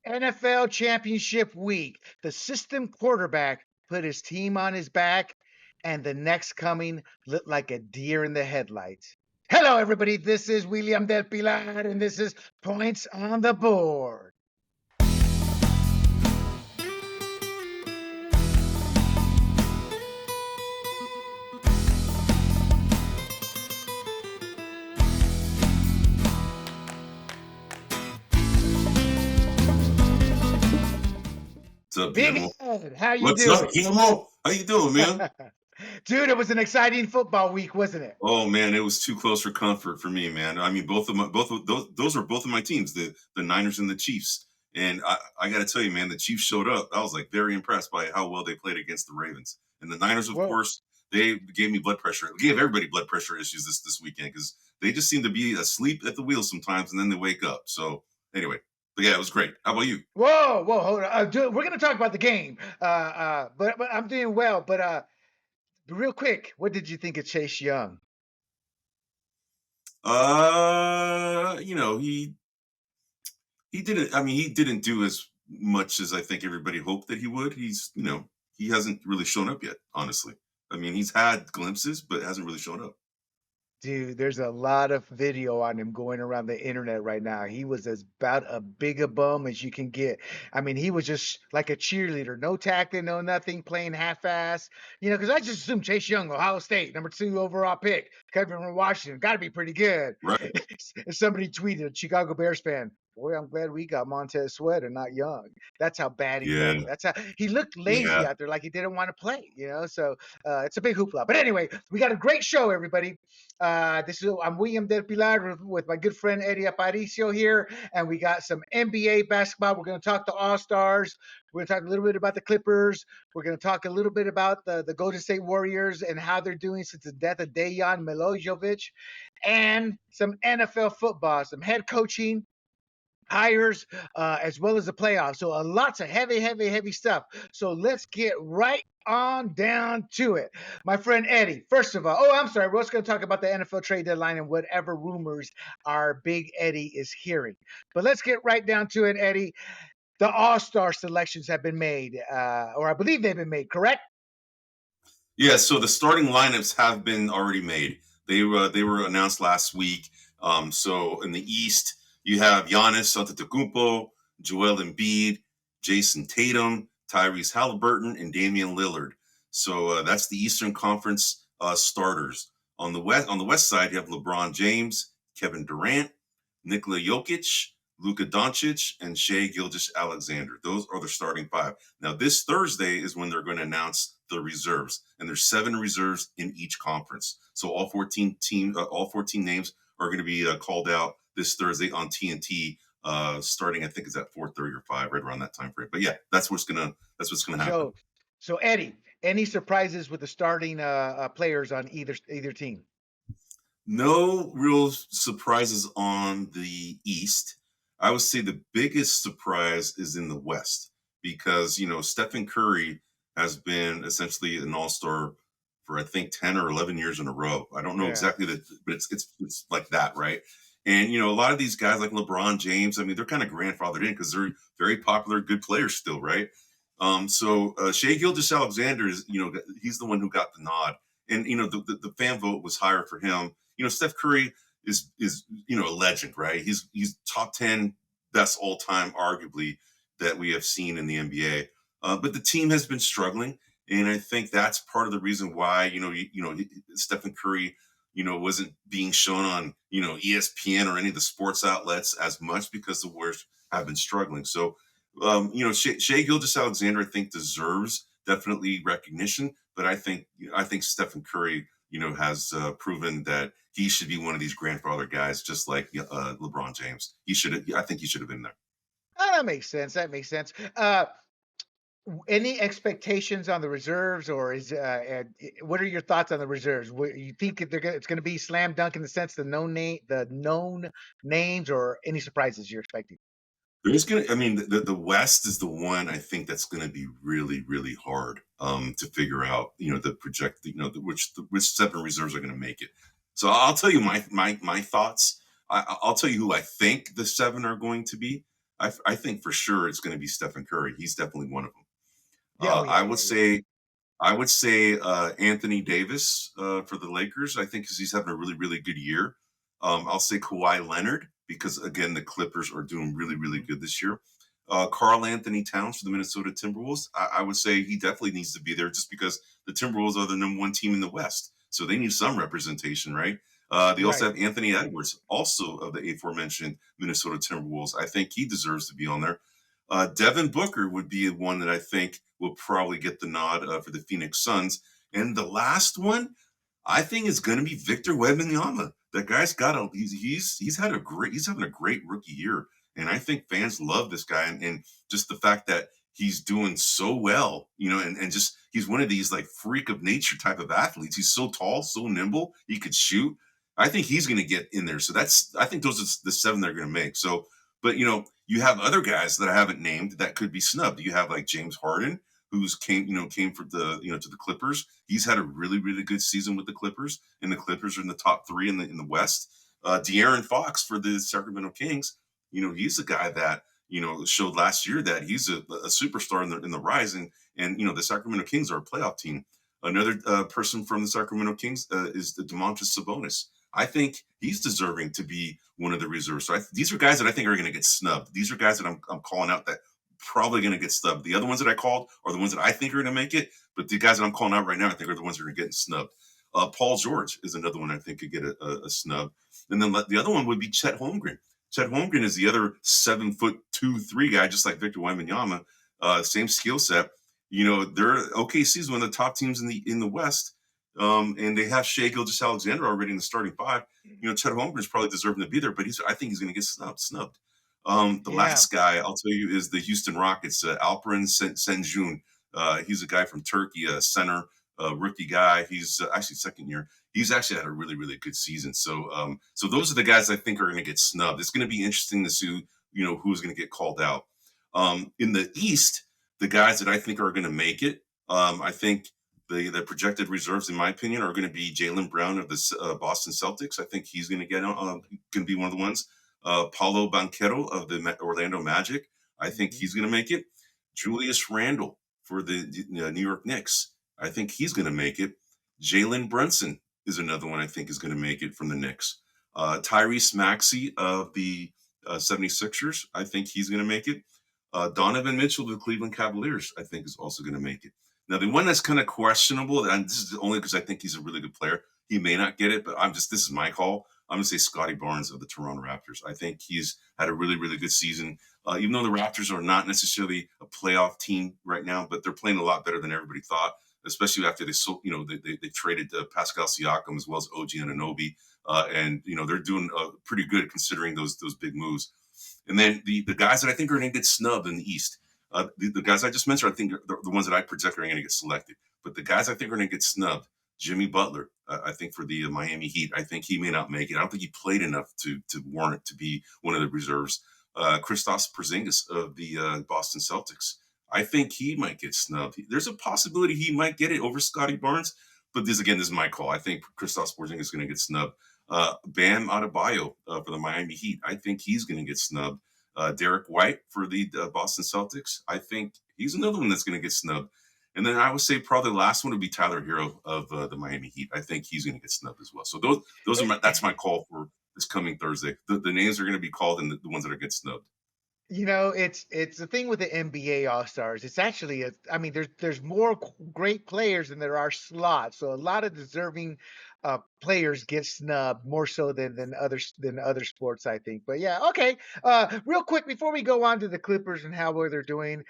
NFL Championship week. The system quarterback put his team on his back, and the next coming looked like a deer in the headlights. Hello, everybody. This is William Del Pilar, and this is Points on the Board. What's up, Big Campbell? Ed, how you What's up, doing? Campbell? How you doing, man? Dude, it was an exciting football week, wasn't it? Oh man, it was too close for comfort for me, man. I mean, both of those are both of my teams, the Niners and the Chiefs. And I got to tell you, man, the Chiefs showed up. I was like very impressed by how well they played against the Ravens. And the Niners, of Well, course, they gave me blood pressure. They gave everybody blood pressure issues this weekend because they just seem to be asleep at the wheel sometimes, and then they wake up. So anyway, but yeah, it was great. How about you? whoa, hold on. Dude, we're gonna talk about the game. But I'm doing well. Real quick, what did you think of Chase Young? You know, he didn't. I mean, he didn't do as much as I think everybody hoped that he would. He hasn't really shown up yet. Honestly, I mean, he's had glimpses, but hasn't really shown up. Dude, there's a lot of video on him going around the internet right now. He was as about a big a bum as you can get. I mean, he was just like a cheerleader, no tackling, no nothing, playing half-ass. Because I just assumed Chase Young, Ohio State, number 2 overall pick, coming from Washington, got to be pretty good. Right? And somebody tweeted, Chicago Bears fan, boy, I'm glad we got Montez Sweat and not Young. That's how bad he Yeah. looked. That's how he looked lazy Yeah. out there, like he didn't want to play. So it's a big hoopla. But anyway, we got a great show, everybody. I'm William Del Pilar with my good friend Eddie Aparicio here, and we got some NBA basketball. We're going to talk to All Stars. We're going to talk a little bit about the Clippers. We're going to talk a little bit about the Golden State Warriors and how they're doing since the death of Dejan Milojevic, and some NFL football, some head coaching hires, as well as the playoffs. So lots of heavy stuff. So let's get right on down to it. My friend Eddie, first of all, I'm sorry, we're just going to talk about the NFL trade deadline and whatever rumors our big Eddie is hearing. But let's get right down to it, Eddie. The All-Star selections have been made, or I believe they've been made, correct? Yeah. So the starting lineups have been already made. They were announced last week. So in the East, you have Giannis Antetokounmpo, Joel Embiid, Jason Tatum, Tyrese Halliburton, and Damian Lillard. So that's the Eastern Conference starters. On the West side, you have LeBron James, Kevin Durant, Nikola Jokic, Luka Doncic, and Shea Gilgeous-Alexander. Those are the starting five. Now, this Thursday is when they're going to announce the reserves, and there's 7 reserves in each conference. So all 14 names are going to be called out this Thursday on TNT, starting I think it's at 4:30 or 5, right around that time frame. But yeah, that's what's gonna happen. So Eddie, any surprises with the starting players on either team? No real surprises on the East. I would say the biggest surprise is in the West because, Stephen Curry has been essentially an all-star for I think 10 or 11 years in a row. I don't know Yeah. exactly that, but it's like that, right? And a lot of these guys like LeBron James, I mean, they're kind of grandfathered in because they're very popular, good players still, right? So Shea Gilgeous-Alexander is, he's the one who got the nod, and the fan vote was higher for him. Steph Curry is a legend, right? He's top 10 best all time, arguably, that we have seen in the NBA. But the team has been struggling, and I think that's part of the reason why Stephen Curry wasn't being shown on ESPN or any of the sports outlets as much because the Warriors have been struggling. So Shea Gilgeous-Alexander, I think, deserves definitely recognition, but I think Stephen Curry, has proven that he should be one of these grandfather guys, just like LeBron James. I think he should have been there. Oh, that makes sense. That makes sense. Any expectations on the reserves, or what are your thoughts on the reserves? You think it's going to be slam dunk in the sense the known names, or any surprises you're expecting? I mean, the West is the one I think that's going to be really, really hard to figure out. The project, which 7 reserves are going to make it. So I'll tell you my thoughts. I'll tell you who I think the 7 are going to be. I think for sure it's going to be Stephen Curry. He's definitely one of them. Yeah, oh I yeah, would yeah, yeah. say Anthony Davis for the Lakers. I think because he's having a really, really good year. I'll say Kawhi Leonard because again the Clippers are doing really, really Mhm. good this year. Carl Anthony Towns for the Minnesota Timberwolves. I would say he definitely needs to be there just because the Timberwolves are the number one team in the West, so they need some representation, right? They also Right. have Anthony Edwards, also of the aforementioned Minnesota Timberwolves. I think he deserves to be on there. Devin Booker would be one that I think will probably get the nod for the Phoenix Suns. And the last one, I think, is going to be Victor Wembanyama. That guy's got a he's had a great he's having a great rookie year, and I think fans love this guy, and just the fact that he's doing so well, and just he's one of these like freak of nature type of athletes. He's so tall, so nimble, he could shoot. I think he's going to get in there. So I think those are the seven they're going to make. So, but you have other guys that I haven't named that could be snubbed. You have like James Harden, who's came for the to the Clippers. He's had a really really good season with the Clippers, and the Clippers are in the top three in the West. De'Aaron Fox for the Sacramento Kings. He's a guy that showed last year that he's a superstar in the rise, and the Sacramento Kings are a playoff team. Another person from the Sacramento Kings is the Demontis Sabonis. I think he's deserving to be one of the reserves. So these are guys that I think are going to get snubbed. These are guys that I'm calling out that probably going to get snubbed. The other ones that I called are the ones that I think are going to make it, but the guys that I'm calling out right now, I think are the ones that are getting snubbed. Paul George is another one I think could get a snub, and then the other one would be Chet Holmgren. Chet Holmgren is the other 7'2", 3" guy, just like Victor Wembanyama, same skill set. They're OKC's one of the top teams in the West, and they have Shea Gilgeous-Alexander already in the starting five. Chet Holmgren is probably deserving to be there, but I think he's going to get snubbed. The Yeah. last guy I'll tell you is the Houston Rockets, Alperen Sengun. He's a guy from Turkey, a center, rookie guy. He's actually second year. He's actually had a really, really good season. So those are the guys I think are going to get snubbed. It's going to be interesting to see, who's going to get called out. In the East, the guys that I think are going to make it, I think the projected reserves, in my opinion, are going to be Jaylen Brown of the Boston Celtics. I think he's going to going to be one of the ones. Paulo Banchero of the Orlando Magic. I think Mhm. he's going to make it. Julius Randle for the New York Knicks. I think he's going to make it. Jalen Brunson is another one I think is going to make it from the Knicks. Tyrese Maxey of the 76ers. I think he's going to make it. Donovan Mitchell of the Cleveland Cavaliers, I think, is also going to make it. Now, the one that's kind of questionable, and this is only because I think he's a really good player. He may not get it, but this is my call. I'm going to say Scotty Barnes of the Toronto Raptors. I think he's had a really, really good season. Even though the Raptors are not necessarily a playoff team right now, but they're playing a lot better than everybody thought, especially after they traded Pascal Siakam as well as OG Anunoby. And they're doing pretty good considering those big moves. And then the guys that I think are going to get snubbed in the East, the guys I just mentioned, I think are the ones that I project are going to get selected. But the guys I think are going to get snubbed, Jimmy Butler, I think for the Miami Heat, I think he may not make it. I don't think he played enough to warrant to be one of the reserves. Kristaps Porzingis of the Boston Celtics, I think he might get snubbed. There's a possibility he might get it over Scotty Barnes, but this is my call. I think Kristaps Porzingis is going to get snubbed. Bam Adebayo for the Miami Heat, I think he's going to get snubbed. Derek White for the Boston Celtics, I think he's another one that's going to get snubbed. And then I would say probably the last one would be Tyler Hero of the Miami Heat. I think he's going to get snubbed as well. So those are that's my call for this coming Thursday. The names are going to be called and the ones that are get snubbed. It's the thing with the NBA All Stars. It's actually I mean, there's more great players than there are slots. So a lot of deserving players get snubbed more so than other sports, I think. But yeah, okay. Real quick before we go on to the Clippers and how well they're doing,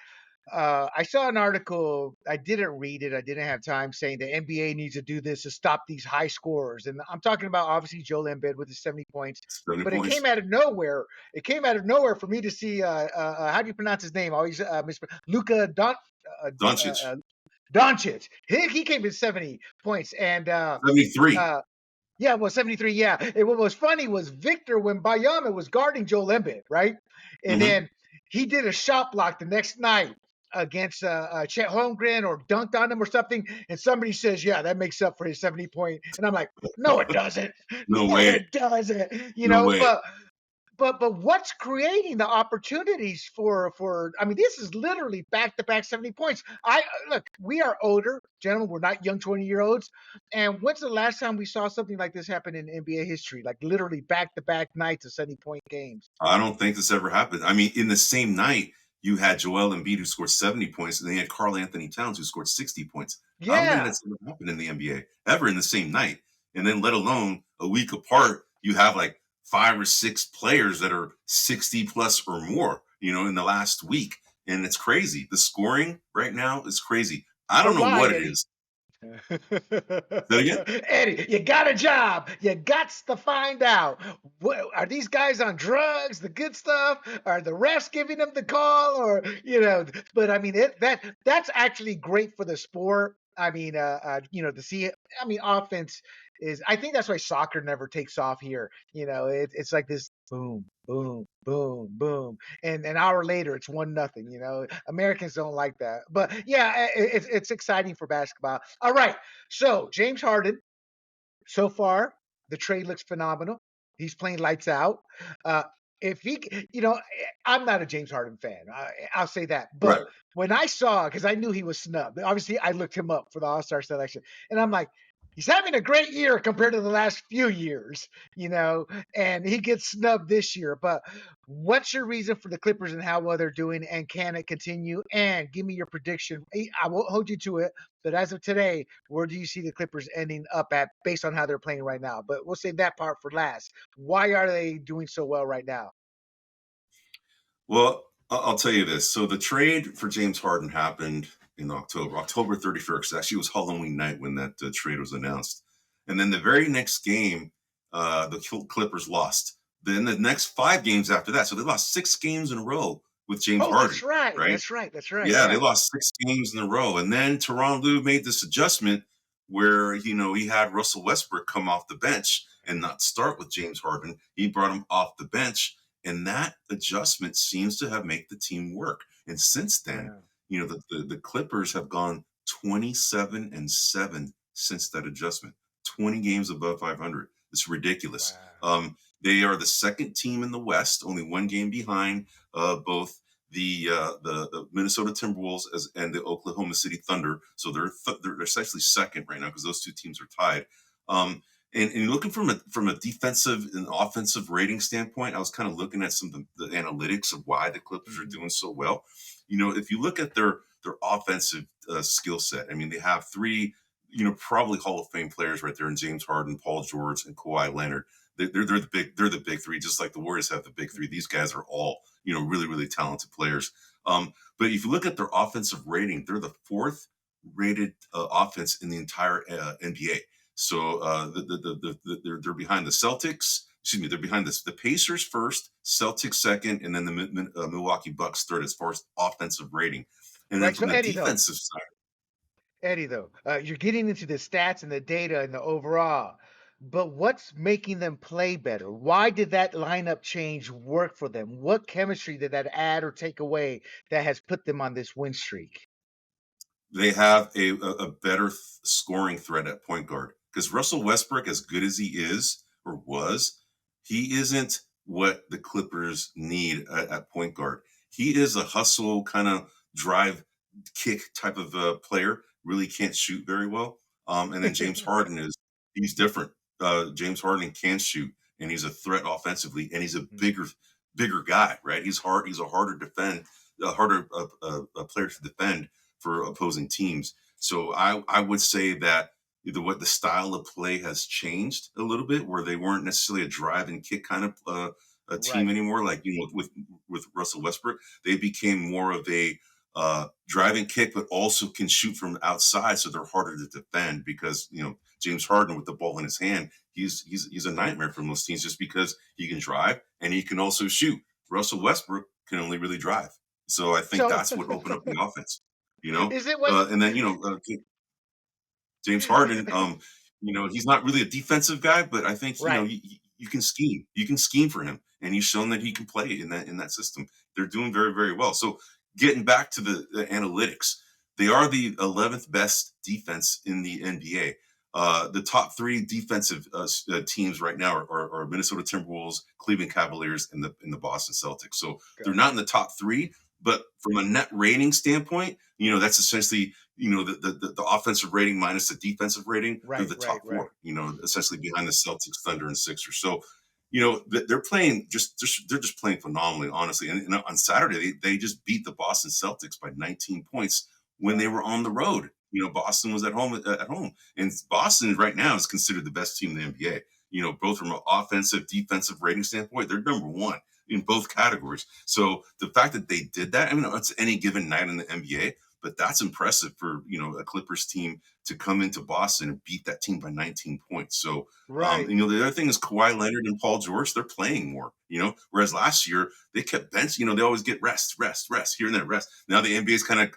I saw an article. I didn't read it. I didn't have time, saying the NBA needs to do this to stop these high scorers. And I'm talking about obviously Joel Embiid with his 70 points. 70 But it came points. out of nowhere. It came out of nowhere for me to see. How do you pronounce his name? I always Luka uh, Doncic, uh, Doncic. He came in 70 points, and 73. uh, yeah, well, 73. Yeah. And what was funny was Victor when Bayama was guarding Joel Embiid, right? And Mm-hmm. then he did a shot block the next night against Chet Holmgren or dunked on him or something. And somebody says, yeah, that makes up for his 70 point. And I'm like, no, it doesn't. No No, way. it doesn't. No way. But but what's creating the opportunities for? I mean, this is literally back to back 70 points. I look, we are older, gentlemen. We're not young 20-year-olds. And when's the last time we saw something like this happen in NBA history? Like literally back to back nights of 70-point games. I don't think this ever happened. I mean, in the same night, you had Joel Embiid who scored 70 points, and then you had Karl Anthony Towns who scored 60 points. I don't think Yeah. that's ever happened in the NBA ever in the same night. And then, let alone a week apart, you have like 5 or 6 players that are 60 plus or more, in the last week. And it's crazy. The scoring right now is crazy. I But don't know why, what it Eddie? is. Say it again? Eddie, you got a job. You got to find out. Are these guys on drugs, the good stuff? Are the refs giving them the call? Or, but I mean, that's actually great for the sport. I mean, to see it. I mean, offense is, I think that's why soccer never takes off here. It's like this boom, boom, boom, boom. And an hour later, it's 1-0. Americans don't like that. But yeah, it's exciting for basketball. All right. So James Harden, so far, the trade looks phenomenal. He's playing lights out. Uh, if he, I'm not a James Harden fan. I'll say that. But Right. when I saw, because I knew he was snubbed, obviously I looked him up for the All Star selection, and I'm like, he's having a great year compared to the last few years, and he gets snubbed this year. But what's your reason for the Clippers and how well they're doing, and can it continue? And give me your prediction. I won't hold you to it, but as of today, where do you see the Clippers ending up at based on how they're playing right now? But we'll save that part for last. Why are they doing so well right now? Well, I'll tell you this. So the trade for James Harden happened in October 31st. Actually, it was Halloween night when that trade was announced. And then the very next game, the Clippers lost. Then the next 5 games after that, so they lost 6 games in a row with James Oh, Harden, that's right. right? That's right. That's right. Yeah, they Yeah. lost 6 games in a row. And then Toronto made this adjustment where, he had Russell Westbrook come off the bench and not start with James Harden. He brought him off the bench. And that adjustment seems to have made the team work. And since then, Yeah. the Clippers have gone 27-7 since that adjustment, 20 games above 500. It's ridiculous. Wow. They are the second team in the West, only 1 game behind both the Minnesota Timberwolves and the Oklahoma City Thunder. So they're essentially second right now because those 2 teams are tied. And looking from a defensive and offensive rating standpoint, I was kind of looking at some of the analytics of why the Clippers are Mhm. doing so well. If you look at their offensive skill set, I mean, they have 3, probably Hall of Fame players right there in James Harden, Paul George, and Kawhi Leonard. They're the big 3, just like the Warriors have the big 3. These guys are all really really talented players. But if you look at their offensive rating, they're the 4th rated offense in the entire NBA. So they're behind the Celtics. Excuse me, they're behind the Pacers first, Celtics second, and then the Milwaukee Bucks third as far as offensive rating. And then Right. So from the Eddie, though, defensive side, you're getting into the stats and the data and the overall, but what's making them play better? Why did that lineup change work for them? What chemistry did that add or take away that has put them on this win streak? they have a better scoring threat at point guard because Russell Westbrook, as good as he is or was, he isn't what the Clippers need at point guard. He is a hustle kind of drive kick type of player. Really can't shoot very well. And then James Harden he's different. James Harden can shoot and he's a threat offensively and he's a bigger guy, right? He's a harder player to defend for opposing teams. So I would say that what the style of play has changed a little bit, where they weren't necessarily a drive and kick kind of a team Right. anymore. Like with Russell Westbrook, they became more of a drive and kick, but also can shoot from outside, so they're harder to defend because James Harden with the ball in his hand, he's a nightmare for most teams just because he can drive and he can also shoot. Russell Westbrook can only really drive, so I think So that's what opened up the offense. is it what? And then James Harden, he's not really a defensive guy, but I think Right. you can scheme, for him, and he's shown that he can play in that system. They're doing very very well. So getting back to the analytics, they are the 11th best defense in the NBA. The top three defensive teams right now are Minnesota Timberwolves, Cleveland Cavaliers, and the Boston Celtics. So they're not in the top three, but from a net rating standpoint, that's essentially the offensive rating minus the defensive rating. They're Right, the right, top right. four. Essentially behind the Celtics, Thunder, and Sixers. So they're playing they're just playing phenomenally, honestly. And on Saturday, they just beat the Boston Celtics by 19 points when they Wow. were on the road. Boston was at home, and Boston right now is considered the best team in the NBA. Both from an offensive, defensive rating standpoint, they're number one in both categories. So the fact that they did that, I mean, it's any given night in the NBA, but that's impressive for a Clippers team to come into Boston and beat that team by 19 points. So Right. the other thing is Kawhi Leonard and Paul George, they're playing more, whereas last year they kept bench, they always get rest, here and there, rest. Now the NBA's kind of,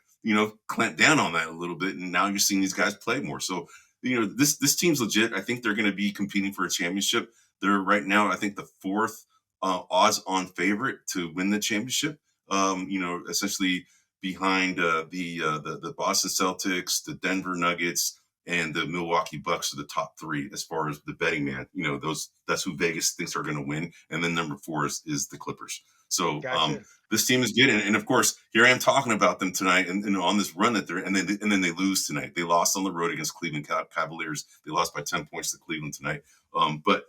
clamped down on that a little bit. And now you're seeing these guys play more. So, this team's legit. I think they're going to be competing for a championship. They're right now, I think, the fourth odds on favorite to win the championship. Essentially behind the Boston Celtics, the Denver Nuggets, and the Milwaukee Bucks are the top three as far as the betting man. That's who Vegas thinks are going to win, and then number four is the Clippers. So Gotcha. this team is good, and of course here I am talking about them tonight, and on this run that they're, and then they lose tonight. They lost on the road against Cleveland Cavaliers. They lost by 10 points to Cleveland tonight. But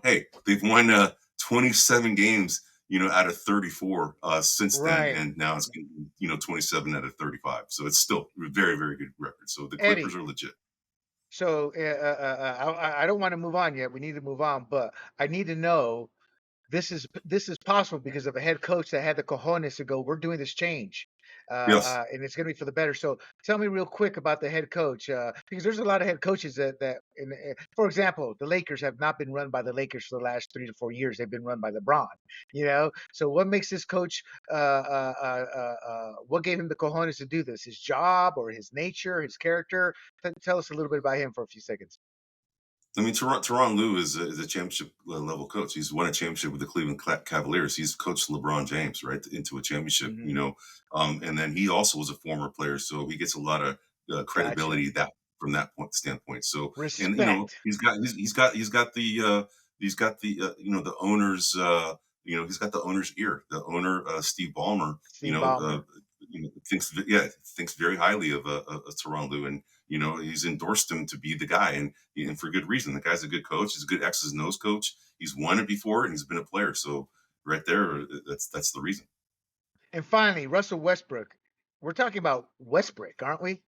hey, they've won 27 games out of 34 since then, Right. and now it's 27 out of 35. So it's still a very, very good record. So the Clippers Eddie. are legit. So I don't want to move on yet. We need to move on, but I need to know this is possible because of a head coach that had the cojones to go, we're doing this change, Yes. and it's going to be for the better. So tell me real quick about the head coach, because there's a lot of head coaches for example, the Lakers have not been run by the Lakers for the last 3 to 4 years. They've been run by LeBron. So what makes this coach? What gave him the cojones to do this? His job or his nature, his character? Tell us a little bit about him for a few seconds. I mean, Teron Lue is a championship level coach. He's won a championship with the Cleveland Cavaliers. He's coached LeBron James right into a championship. Hmm. And then he also was a former player, so he gets a lot of Gotcha. credibility that from that standpoint. So, and Respect. he's got the the owner's he's got the owner's ear. The owner Steve Ballmer, Steve Ballmer. thinks very highly of Teron Lue, and he's endorsed him to be the guy, and for good reason. The guy's a good coach. He's a good X's and O's coach. He's won it before, and he's been a player. So right there, that's the reason. And finally, Russell Westbrook. We're talking about Westbrook, aren't we?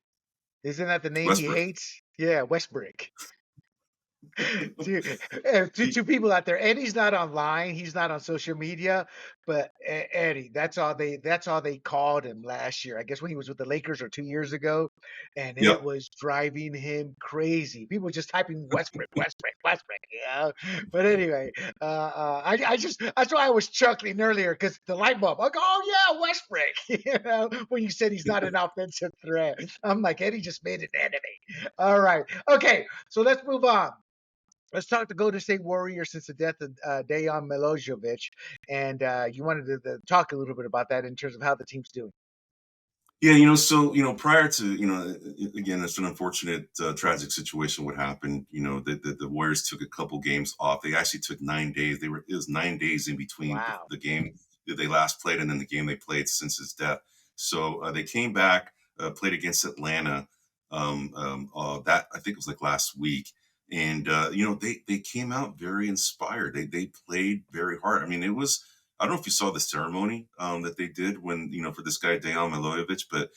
Isn't that the name he Westbrook. hates? Yeah, Westbrook. To people out there, Eddie's not online. He's not on social media, but Eddie, that's all they called him last year. I guess when he was with the Lakers or 2 years ago, and it Yep. was driving him crazy. People were just typing Westbrook, Westbrook, Westbrook. But anyway, I just that's why I was chuckling earlier because the light bulb. Like, oh yeah, Westbrook. When you said he's not an offensive threat, I'm like Eddie just made an enemy. All right, okay, so let's move on. Let's talk the Golden State Warriors since the death of Dejan Milojevic, and you wanted to talk a little bit about that in terms of how the team's doing. Yeah, so prior to again, it's an unfortunate, tragic situation. What happened? The Warriors took a couple games off. They actually took 9 days. It was 9 days in between Wow. the game that they last played and then the game they played since his death. So they came back, played against Atlanta. That I think it was like last week, and they came out very inspired. They played very hard. I mean, it was. I don't know if you saw the ceremony that they did when for this guy Dejan Milojevic, but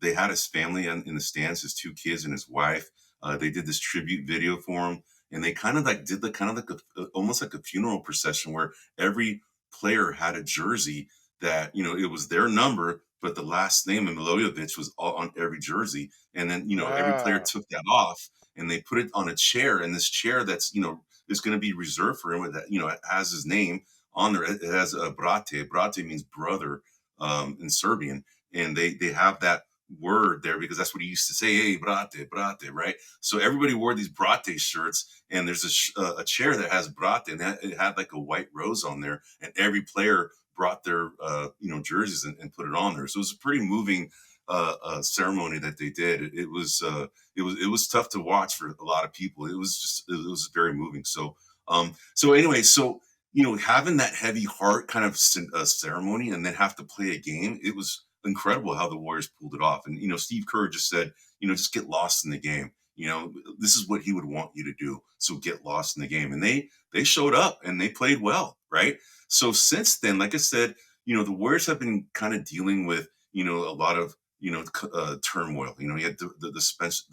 they had his family in the stands, his two kids and his wife. They did this tribute video for him, and they kind of like did the kind of like almost like a funeral procession where every player had a jersey that it was their number, but the last name of Milojevic was all on every jersey, and then every player Wow. took that off and they put it on a chair, and this chair that's is going to be reserved for him that it has his name on there. It has a brate. Brate means brother in Serbian, and they have that word there because that's what he used to say. Hey, brate, right? So everybody wore these brate shirts, and there's a chair that has brate, and it had like a white rose on there, and every player brought their jerseys and put it on there. So it was a pretty moving ceremony that they did. It was tough to watch for a lot of people. It was very moving. So anyway, so having that heavy heart kind of ceremony and then have to play a game, it was incredible how the Warriors pulled it off. And Steve Kerr just said, just get lost in the game. This is what he would want you to do. So get lost in the game. And they showed up and they played well, right? So since then, like I said, the Warriors have been kind of dealing with, a lot of, turmoil. He had the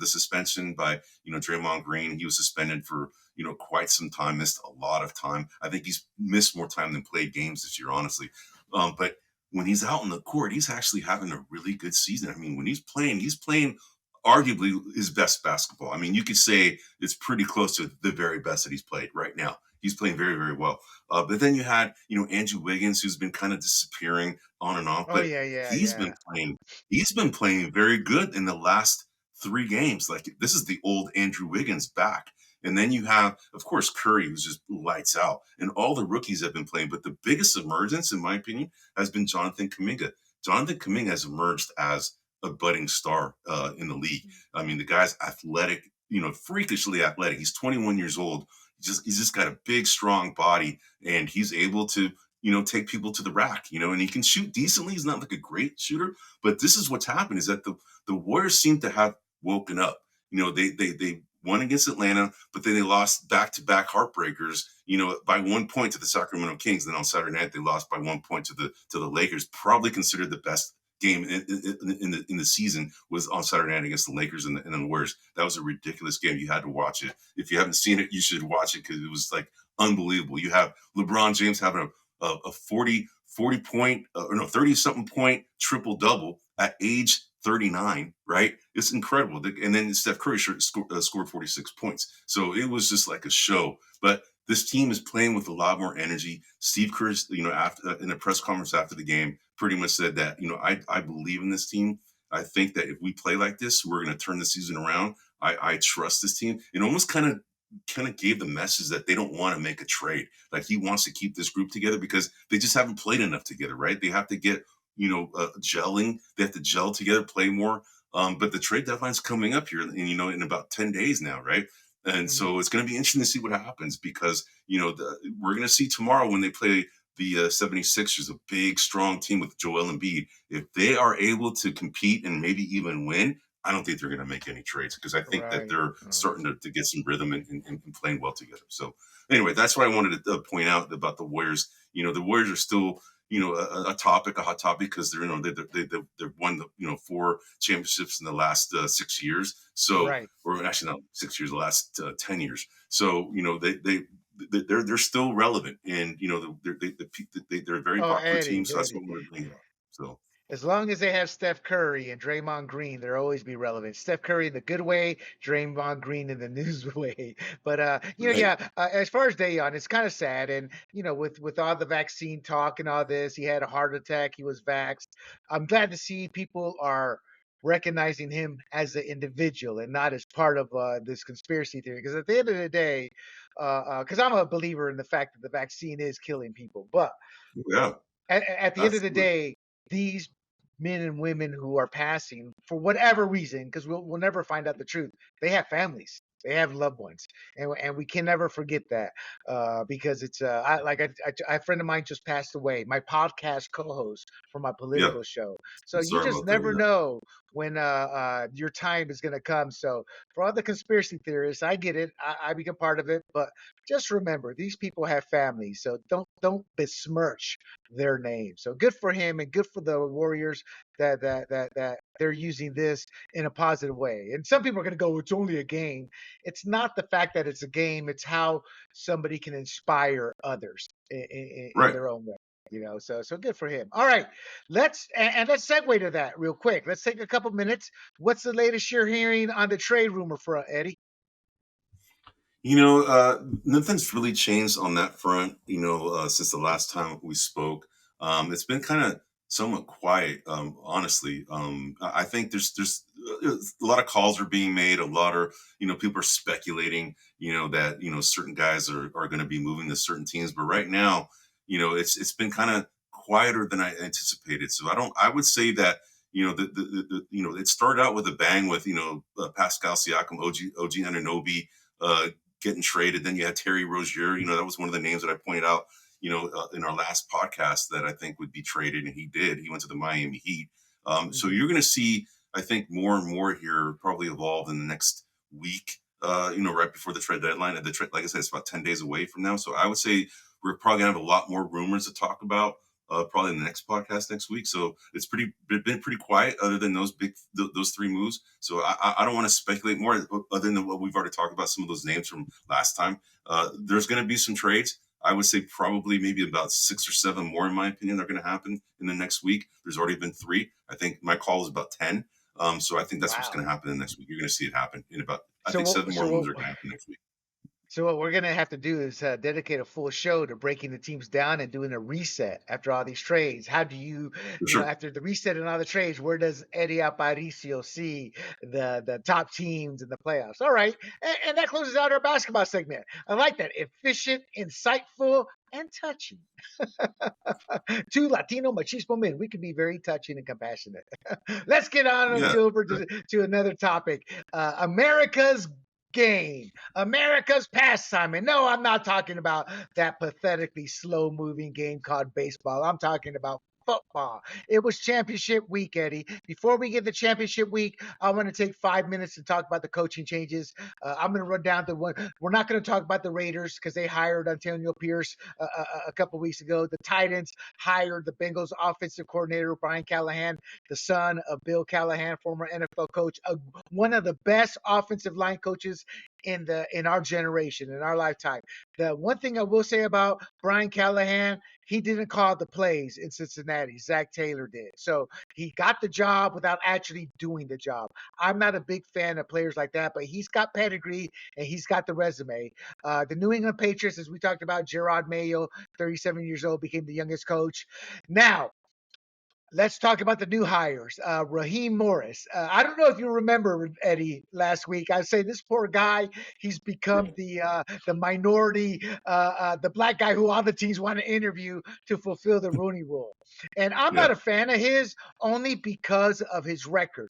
suspension by, Draymond Green. He was suspended for, quite some time, missed a lot of time. I think he's missed more time than played games this year, honestly. But when he's out on the court, he's actually having a really good season. I mean, when he's playing arguably his best basketball. I mean, you could say it's pretty close to the very best that he's played right now. He's playing very, very well. But then you had, Andrew Wiggins, who's been kind of disappearing on and off, Oh but yeah, yeah, he's yeah. been playing, he's been playing very good in the last 3 games. Like this is the old Andrew Wiggins back. And then you have, of course, Curry, who's just lights out, and all the rookies have been playing. But the biggest emergence, in my opinion, has been Jonathan Kuminga. Jonathan Kuminga has emerged as a budding star in the league. I mean, the guy's athletic, freakishly athletic. He's 21 years old. He's just got a big, strong body, and he's able to, take people to the rack, and he can shoot decently. He's not like a great shooter, but this is what's happened is that the Warriors seem to have woken up. They won against Atlanta, but then they lost back-to-back heartbreakers, by 1 point to the Sacramento Kings. Then on Saturday night, they lost by 1 point to the Lakers, probably considered the best game in the season was on Saturday night against the Lakers and the Warriors. That was a ridiculous game. You had to watch it. If you haven't seen it, you should watch it because it was like unbelievable. You have LeBron James having a 40 point, or no, 30 something point triple double at age 39, right? It's incredible. And then Steph Curry scored 46 points. So it was just like a show. But this team is playing with a lot more energy. Steve Kerr's, after in a press conference after the game, pretty much said that, I believe in this team. I think that if we play like this, we're going to turn the season around. I trust this team. It almost kind of gave the message that they don't want to make a trade. Like he wants to keep this group together because they just haven't played enough together, right? They have to get, gelling. They have to gel together, play more. But the trade deadline's coming up here, in about 10 days now, right? And so it's going to be interesting to see what happens because, we're going to see tomorrow when they play the 76ers, a big, strong team with Joel Embiid. If they are able to compete and maybe even win, I don't think they're going to make any trades because I think that Right. they're starting to get some rhythm and playing well together. So anyway, that's what I wanted to point out about the Warriors. The Warriors are still, a hot topic because they're, they've won the, 4 championships in the last 6 years. So, Right. or actually not 6 years, the last 10 years. So, they're still relevant, and they're a very Oh, popular team. Eddie, So that's Eddie. what we're thinking about. So As long as they have Steph Curry and Draymond Green, they'll always be relevant. Steph Curry in the good way, Draymond Green in the news way. But right, yeah. As far as Dayon, it's kind of sad, and with all the vaccine talk and all this, he had a heart attack. He was vaxxed. I'm glad to see people are recognizing him as an individual and not as part of this conspiracy theory. Because at the end of the day, because I'm a believer in the fact that the vaccine is killing people, but yeah, at the end of the absolutely, day, these men and women who are passing for whatever reason, because we'll never find out the truth, they have families. They have loved ones, and we can never forget that because it's a friend of mine just passed away, my podcast co-host for my yeah. political show. So I'm you sorry just about that. never know when your time is going to come. So for all the conspiracy theorists, I get it. I become part of it, but just remember these people have families, so don't besmirch their name. So good for him and good for the Warriors that they're using this in a positive way. And some people are going to go, it's only a game. It's not the fact that it's a game; it's how somebody can inspire others in Right. their own way. So good for him. All right, let's segue to that real quick. Let's take a couple minutes. What's the latest you're hearing on the trade rumor front, Eddie? Nothing's really changed on that front, since the last time we spoke. It's been kind of somewhat quiet, honestly. I think a lot of calls are being made. A lot of, people are speculating, that, certain guys are going to be moving to certain teams. But right now, it's been kind of quieter than I anticipated. So I would say that, it started out with a bang with Pascal Siakam, OG Anunoby getting traded. Then you had Terry Rozier. That was one of the names that I pointed out. In our last podcast that I think would be traded, and he did. He went to the Miami Heat. So you're going to see, I think, more and more here probably evolve in the next week. Right before the trade deadline. And like I said, it's about 10 days away from now. So I would say we're probably gonna have a lot more rumors to talk about. Probably in the next podcast next week. So it's been pretty quiet, other than those three moves. So I don't want to speculate more, other than what we've already talked about. Some of those names from last time. There's going to be some trades. I would say probably maybe about 6 or 7 more, in my opinion, are going to happen in the next week. There's already been 3. I think my call is about 10. So I think that's what's going to happen in the next week. You're going to see it happen in about, I think 7 more moves are going to happen next week. So what we're gonna have to do is dedicate a full show to breaking the teams down and doing a reset after all these trades. How do you, Sure. after the reset and all the trades, where does Eddie Aparicio see the top teams in the playoffs? All right, and that closes out our basketball segment. I like that, efficient, insightful, and touching. 2 Latino machismo men. We can be very touching and compassionate. Let's get on Yeah. over to another topic. America's game, America's pastime. And no, I'm not talking about that pathetically slow moving game called baseball. I'm talking about football. It was championship week, Eddie. Before we get to championship week, I want to take 5 minutes to talk about the coaching changes. I'm going to run down the one. We're not going to talk about the Raiders because they hired Antonio Pierce a couple weeks ago. The Titans hired the Bengals offensive coordinator, Brian Callahan, the son of Bill Callahan, former NFL coach, one of the best offensive line coaches in our generation, in our lifetime. The one thing I will say about Brian Callahan, he didn't call the plays in Cincinnati. Zach Taylor did. So he got the job without actually doing the job. I'm not a big fan of players like that, but he's got pedigree and he's got the resume. The New England Patriots, as we talked about, Gerard Mayo, 37 years old, became the youngest coach. Now, let's talk about the new hires. Raheem Morris. I don't know if you remember, Eddie, last week. I say this poor guy, he's become the minority, the black guy who all the teams want to interview to fulfill the Rooney Rule. And I'm Yeah. not a fan of his only because of his record.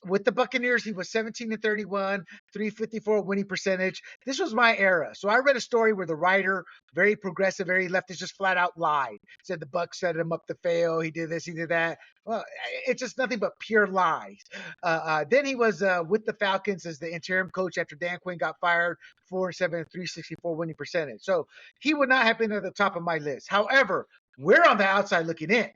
With the Buccaneers, he was 17-31, 354 winning percentage. This was my era. So I read a story where the writer, very progressive, very leftist, just flat out lied. Said the Bucs set him up to fail. He did this, he did that. Well, it's just nothing but pure lies. Then he was with the Falcons as the interim coach after Dan Quinn got fired, 4-7, 364 winning percentage. So he would not have been at the top of my list. However, we're on the outside looking in.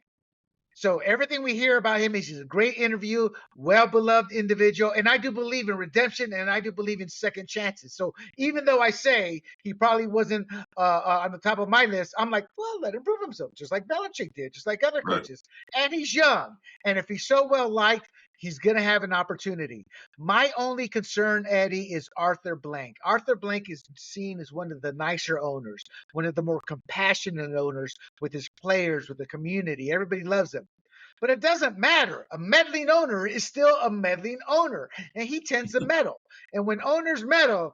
So everything we hear about him is he's a great interview, well-beloved individual, and I do believe in redemption, and I do believe in second chances. So even though I say he probably wasn't on the top of my list, I'm like, well, let him prove himself, just like Belichick did, just like other Right. coaches. And he's young, and if he's so well liked, he's going to have an opportunity. My only concern, Eddie, is Arthur Blank. Arthur Blank is seen as one of the nicer owners, one of the more compassionate owners with his players, with the community. Everybody loves him. But it doesn't matter. A meddling owner is still a meddling owner, and he tends to meddle. And when owners meddle,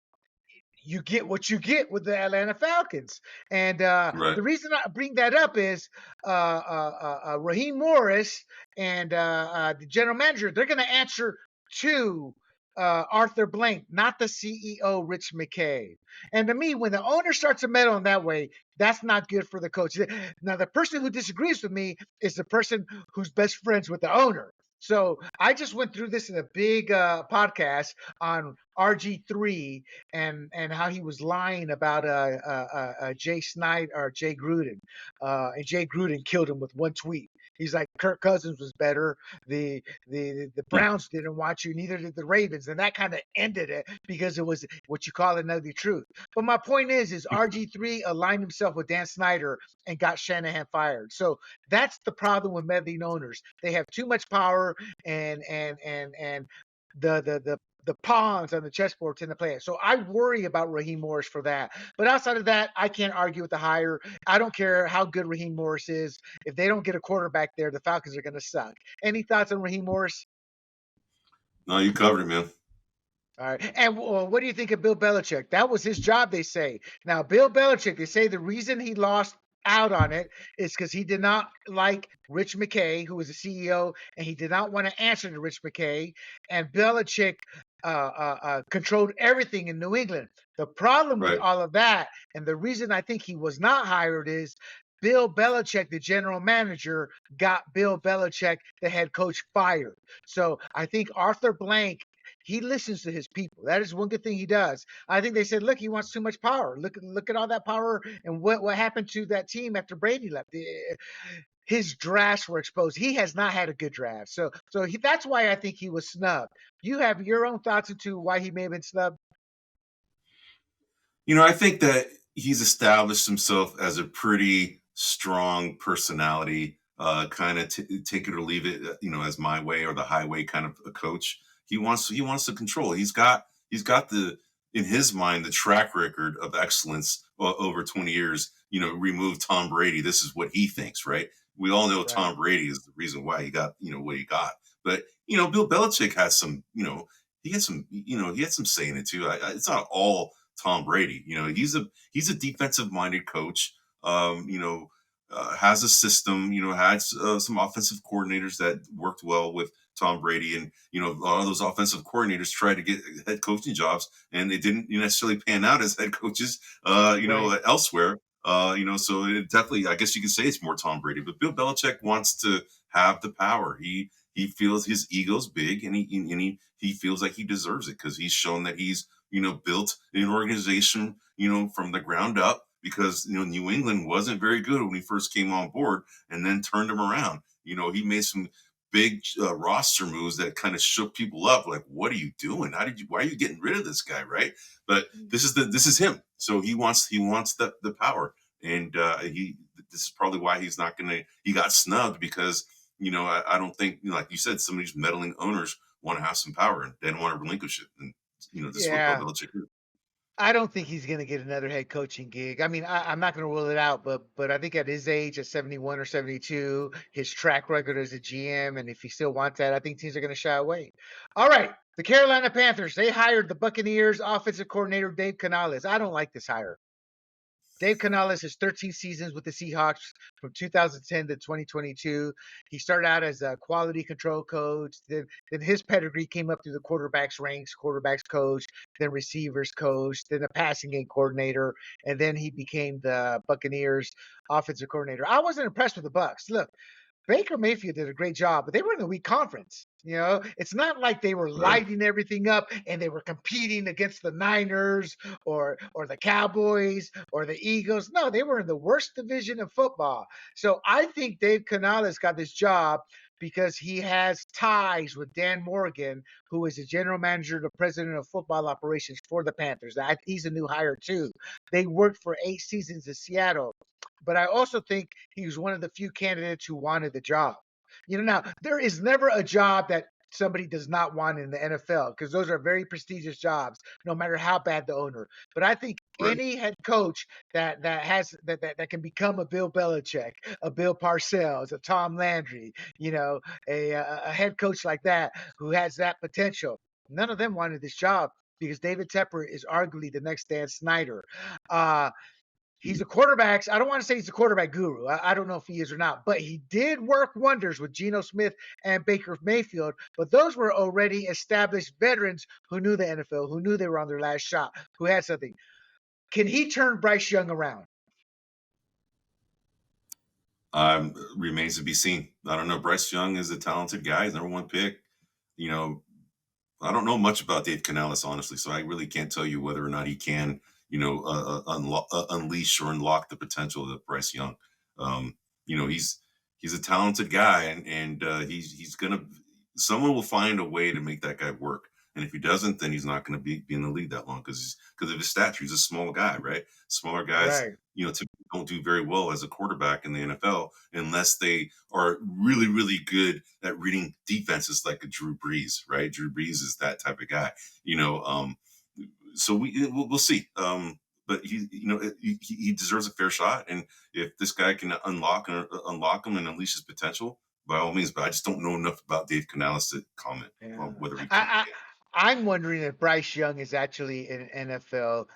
you get what you get with the Atlanta Falcons. And Right. the reason I bring that up is Raheem Morris and the general manager, they're going to answer to Arthur Blank, not the CEO, Rich McKay. And to me, when the owner starts to meddle in that way, that's not good for the coach. Now, the person who disagrees with me is the person who's best friends with the owner. So I just went through this in a big podcast on RG3 and how he was lying about Jay Snyder or Jay Gruden, and Jay Gruden killed him with one tweet. He's like, Kirk Cousins was better. The Browns didn't want you, neither did the Ravens, and that kind of ended it because it was what you call an ugly truth. But my point is RG3 aligned himself with Dan Snyder and got Shanahan fired. So that's the problem with meddling owners. They have too much power and the pawns on the chessboard tend to play it. So I worry about Raheem Morris for that. But outside of that, I can't argue with the hire. I don't care how good Raheem Morris is. If they don't get a quarterback there, the Falcons are going to suck. Any thoughts on Raheem Morris? No, you covered it, man. All right. And what do you think of Bill Belichick? That was his job, they say. Now, Bill Belichick, they say the reason he lost out on it is because he did not like Rich McKay, who was the CEO, and he did not want to answer to Rich McKay. And Belichick controlled everything in New England. The problem with Right. all of that, and the reason I think he was not hired, is Bill Belichick, the general manager, got Bill Belichick, the head coach, fired. So I think Arthur Blank, he listens to his people. That is one good thing he does. I think they said, look, he wants too much power. Look at all that power and what happened to that team after Brady left. His drafts were exposed. He has not had a good draft. That's why I think he was snubbed. You have your own thoughts into why he may have been snubbed? I think that he's established himself as a pretty strong personality, kind of take it or leave it, as my way or the highway kind of a coach. He wants to control. He's got the in his mind the track record of excellence over 20 years. Remove Tom Brady. This is what he thinks, right? We all know Right. Tom Brady is the reason why he got what he got. But Bill Belichick has some, he had some say in it too. It's not all Tom Brady. He's a defensive minded coach. Has a system. Had some offensive coordinators that worked well with Tom Brady, and a lot of those offensive coordinators tried to get head coaching jobs, and they didn't necessarily pan out as head coaches. Right. Elsewhere. So it definitely, I guess you could say it's more Tom Brady, but Bill Belichick wants to have the power. He feels his ego's big, and he feels like he deserves it because he's shown that he's built an organization, from the ground up because, New England wasn't very good when he first came on board and then turned him around. He made some big roster moves that kind of shook people up. Like, what are you doing? Why are you getting rid of this guy? Right. But this is him. So he wants the power. And this is probably why he got snubbed because, I don't think, like you said, some of these meddling owners want to have some power and they don't want to relinquish it. And this is what Bill Yeah. Belichick is. I don't think he's going to get another head coaching gig. I mean, I'm not going to rule it out, but I think at his age, at 71 or 72, his track record as a GM, and if he still wants that, I think teams are going to shy away. All right, the Carolina Panthers, they hired the Buccaneers offensive coordinator Dave Canales. I don't like this hire. Dave Canales has 13 seasons with the Seahawks from 2010 to 2022. He started out as a quality control coach. Then his pedigree came up through the quarterbacks ranks, quarterbacks coach, then receivers coach, then a passing game coordinator, and then he became the Buccaneers offensive coordinator. I wasn't impressed with the Bucks. Look, Baker Mayfield did a great job, but they were in the weak conference. It's not like they were Right. lighting everything up and they were competing against the Niners or the Cowboys or the Eagles. No, they were in the worst division of football. So I think Dave Canales got this job because he has ties with Dan Morgan, who is the general manager, the president of football operations for the Panthers. He's a new hire too. They worked for 8 seasons in Seattle, but I also think he was one of the few candidates who wanted the job. Now there is never a job that somebody does not want in the NFL because those are very prestigious jobs, no matter how bad the owner. But I think Right. any head coach that can become a Bill Belichick, a Bill Parcells, a Tom Landry, a head coach like that who has that potential. None of them wanted this job because David Tepper is arguably the next Dan Snyder. Uh, He's a quarterback. I don't want to say he's a quarterback guru. I don't know if he is or not, but he did work wonders with Geno Smith and Baker Mayfield. But those were already established veterans who knew the NFL, who knew they were on their last shot, who had something. Can he turn Bryce Young around? Remains to be seen. I don't know. Bryce Young is a talented guy. He's number one pick. You know, I don't know much about Dave Canales, honestly, so I really can't tell you whether or not he can, unleash or unlock the potential of Bryce Young. He's a talented guy, and he's gonna. Someone will find a way to make that guy work, and if he doesn't, then he's not going to be in the league that long because of his stature. He's a small guy, right? Smaller guys, Right. typically don't do very well as a quarterback in the NFL unless they are really, really good at reading defenses like a Drew Brees, right? Drew Brees is that type of guy, you know. So we'll see. But he deserves a fair shot, and if this guy can unlock him and unleash his potential, by all means. But I just don't know enough about Dave Canales to comment Yeah. on whether he can or I, can't. I'm wondering if Bryce Young is actually an NFL.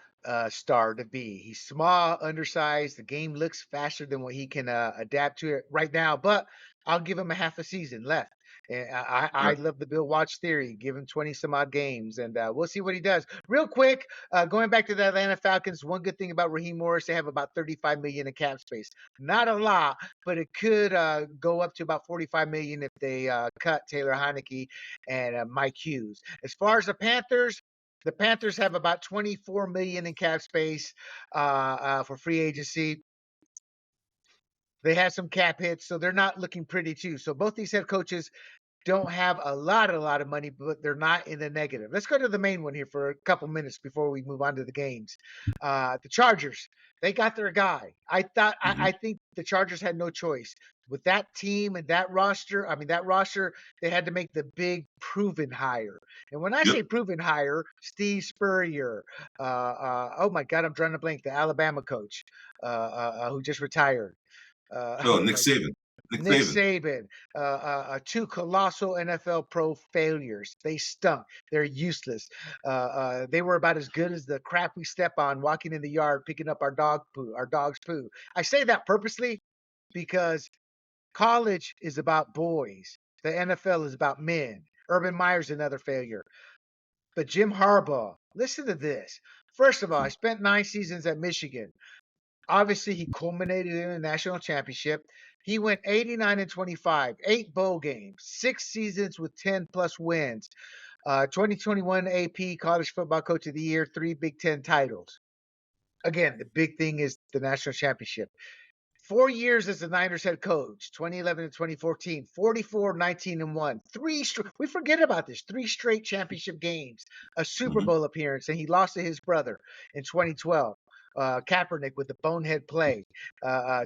star to be. He's small, undersized. The game looks faster than what he can adapt to it right now, but I'll give him a half a season left. And I Right. love the Bill Watch theory. Give him 20 some odd games, and we'll see what he does. Real quick, going back to the Atlanta Falcons, one good thing about Raheem Morris, they have about 35 million in cap space. Not a lot, but it could go up to about 45 million if they cut Taylor Heineke and Mike Hughes. As far as the Panthers have about 24 million in cap space for free agency. They have some cap hits, so they're not looking pretty too. So both these head coaches don't have a lot of money, but they're not in the negative. Let's go to the main one here for a couple minutes before we move on to the games. The Chargers, they got their guy. Hmm. I think the Chargers had no choice with that team and that roster. I mean, that roster, they had to make the big proven hire. And when I Yep. say proven hire, Steve Spurrier, oh my God, I'm drawing a blank. The Alabama coach who just retired. Oh, Oh Nick my Saban. Nick Nick Saban. Saban, two colossal NFL pro failures. They stunk. They're useless. They were about as good as the crap we step on walking in the yard, picking up our dog's poo. I say that purposely because college is about boys. The NFL is about men. Urban Meyer's another failure. But Jim Harbaugh, listen to this. First of all, I spent 9 seasons at Michigan. Obviously, he culminated in a national championship. He went 89 and 25, 8 bowl games, 6 seasons with 10 plus wins. 2021 AP College Football Coach of the Year, 3 Big Ten titles. Again, the big thing is the national championship. 4 years as the Niners head coach, 2011 to 2014, 44, 19, and 1. We forget about this. 3 straight championship games, a Super Hmm. Bowl appearance, and he lost to his brother in 2012. Kaepernick with the bonehead play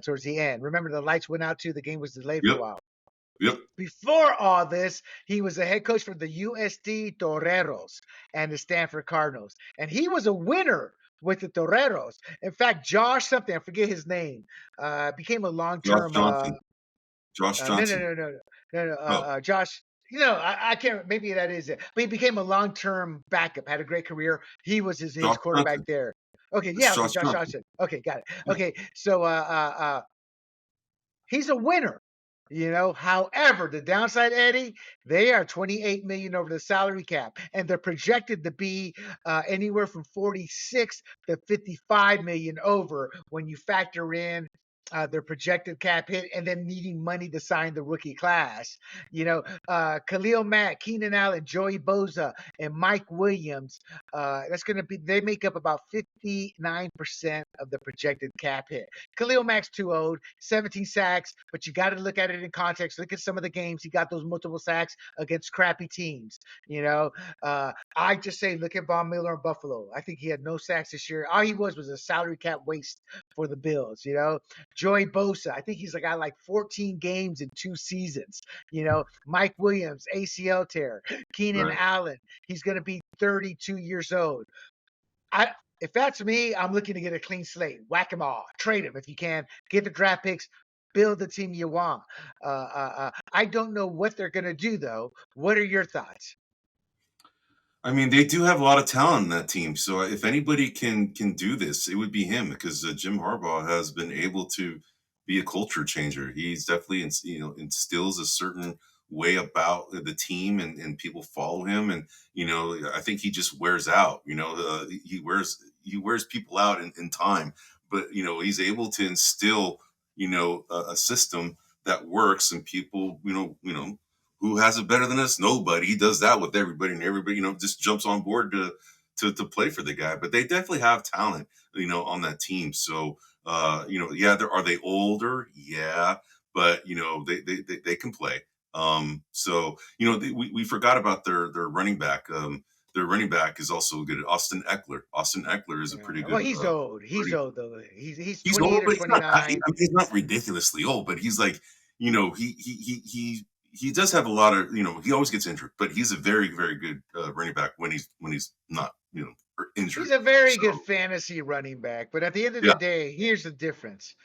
towards the end. Remember, the lights went out too. The game was delayed for a Yep. while. Yep. Before all this, he was a head coach for the USD Toreros and the Stanford Cardinals. And he was a winner with the Toreros. In fact, Josh something, I forget his name, became a long Josh term Johnson. Josh no, no, Johnson. no, no, no, no. Oh, Josh. I can't. Maybe that is it. But he became a long-term backup. Had a great career. He was his Josh quarterback Johnson. there. Okay, It's yeah. Okay, Josh Josh Johnson. Johnson. Okay, got it. Yeah. Okay, so he's a winner. However, the downside, Eddie, they are 28 million over the salary cap, and they're projected to be anywhere from 46 to 55 million over when you factor in their projected cap hit and then needing money to sign the rookie class. Khalil Mack, Keenan Allen, Joey Boza, and Mike Williams. That's going to be, they make up about 59% of the projected cap hit. Khalil Mack's too old, 17 sacks, but you got to look at it in context. Look at some of the games. He got those multiple sacks against crappy teams. I just say, look at Von Miller in Buffalo. I think he had no sacks this year. All he was a salary cap waste for the Bills. Joey Bosa, I think he's got like 14 games in 2 seasons. Mike Williams, ACL tear. Keenan Right. Allen, he's going to be 32 years old. I If that's me, I'm looking to get a clean slate. Whack them all. Trade them if you can. Get the draft picks. Build the team you want. I don't know what they're going to do, though. What are your thoughts? I mean, they do have a lot of talent in that team. So if anybody can do this, it would be him because Jim Harbaugh has been able to be a culture changer. He's definitely instills a certain way about the team, and people follow him. And I think he just wears out. He wears people out in time, but he's able to instill a system that works, and people who has it better than us? Nobody. He does that with everybody, and everybody, just jumps on board to play for the guy. But they definitely have talent, on that team. So, yeah, are they older? Yeah, but they can play. So we forgot about their running back. Their running back is also good. Austin Eckler. Austin Eckler is a pretty Well, good he's old. He's running. old though. He's He's old, 28 or but he's not. I mean, 29. he's not ridiculously old, but he's like, he does have a lot of, he always gets injured, but he's a very, very good running back when he's not, He's injured. a very So good fantasy running back. But at the end of yeah, the day, here's the difference.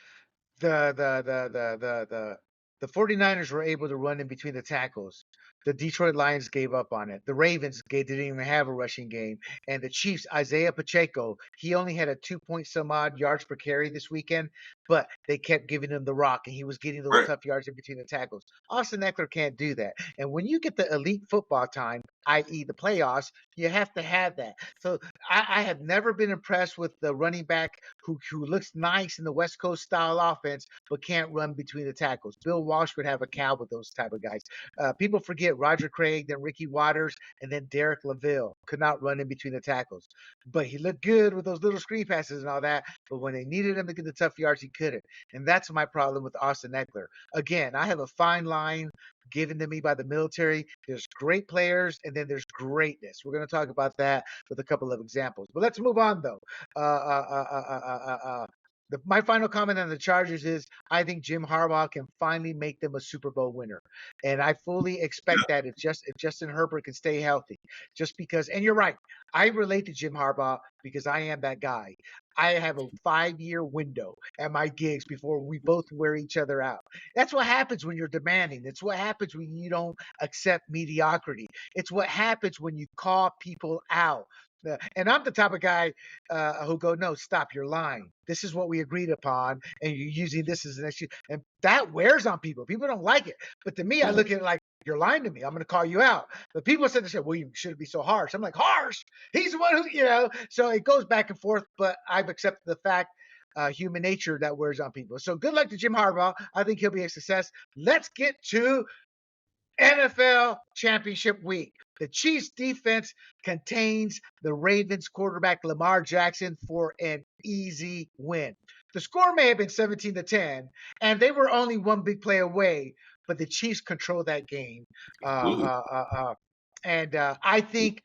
The The 49ers were able to run in between the tackles. The Detroit Lions gave up on it. The Ravens didn't even have a rushing game. And the Chiefs, Isaiah Pacheco, he only had a 2 point some odd yards per carry this weekend, but they kept giving him the rock, and he was getting those Right. tough yards in between the tackles. Austin Eckler can't do that. And when you get the elite football time, i.e., the playoffs, you have to have that. So I have never been impressed with the running back who looks nice in the West Coast style offense, but can't run between the tackles. Bill Walsh would have a cow with those type of guys. People forget Roger Craig, then Ricky Waters, and then Derek LaVille could not run in between the tackles. But he looked good with those little screen passes and all that. But when they needed him to get the tough yards, he couldn't. And that's my problem with Austin Eckler. Again, I have a fine line given to me by the military. There's great players, and then there's greatness. We're going to talk about that with a couple of examples. But let's move on, though. My final comment on the Chargers is I think Jim Harbaugh can finally make them a Super Bowl winner, and I fully expect that if Justin Herbert can stay healthy, just because. And you're right, I relate to Jim Harbaugh because I am that guy. I have a 5-year window at my gigs before we both wear each other out. That's what happens when you're demanding. It's what happens when you don't accept mediocrity. It's what happens when you call people out. And I'm the type of guy who go, no, stop, you're lying. This is what we agreed upon, and you're using this as an excuse. And that wears on people. People don't like it. But to me, I look at it like, you're lying to me. I'm going to call you out. But people said, well, you shouldn't be so harsh. I'm like, harsh? He's the one who. So it goes back and forth, but I've accepted the fact human nature that wears on people. So good luck to Jim Harbaugh. I think he'll be a success. Let's get to NFL Championship Week. The Chiefs defense contains the Ravens quarterback Lamar Jackson for an easy win. The score may have been 17-10, and they were only one big play away, but the Chiefs controlled that game. And I think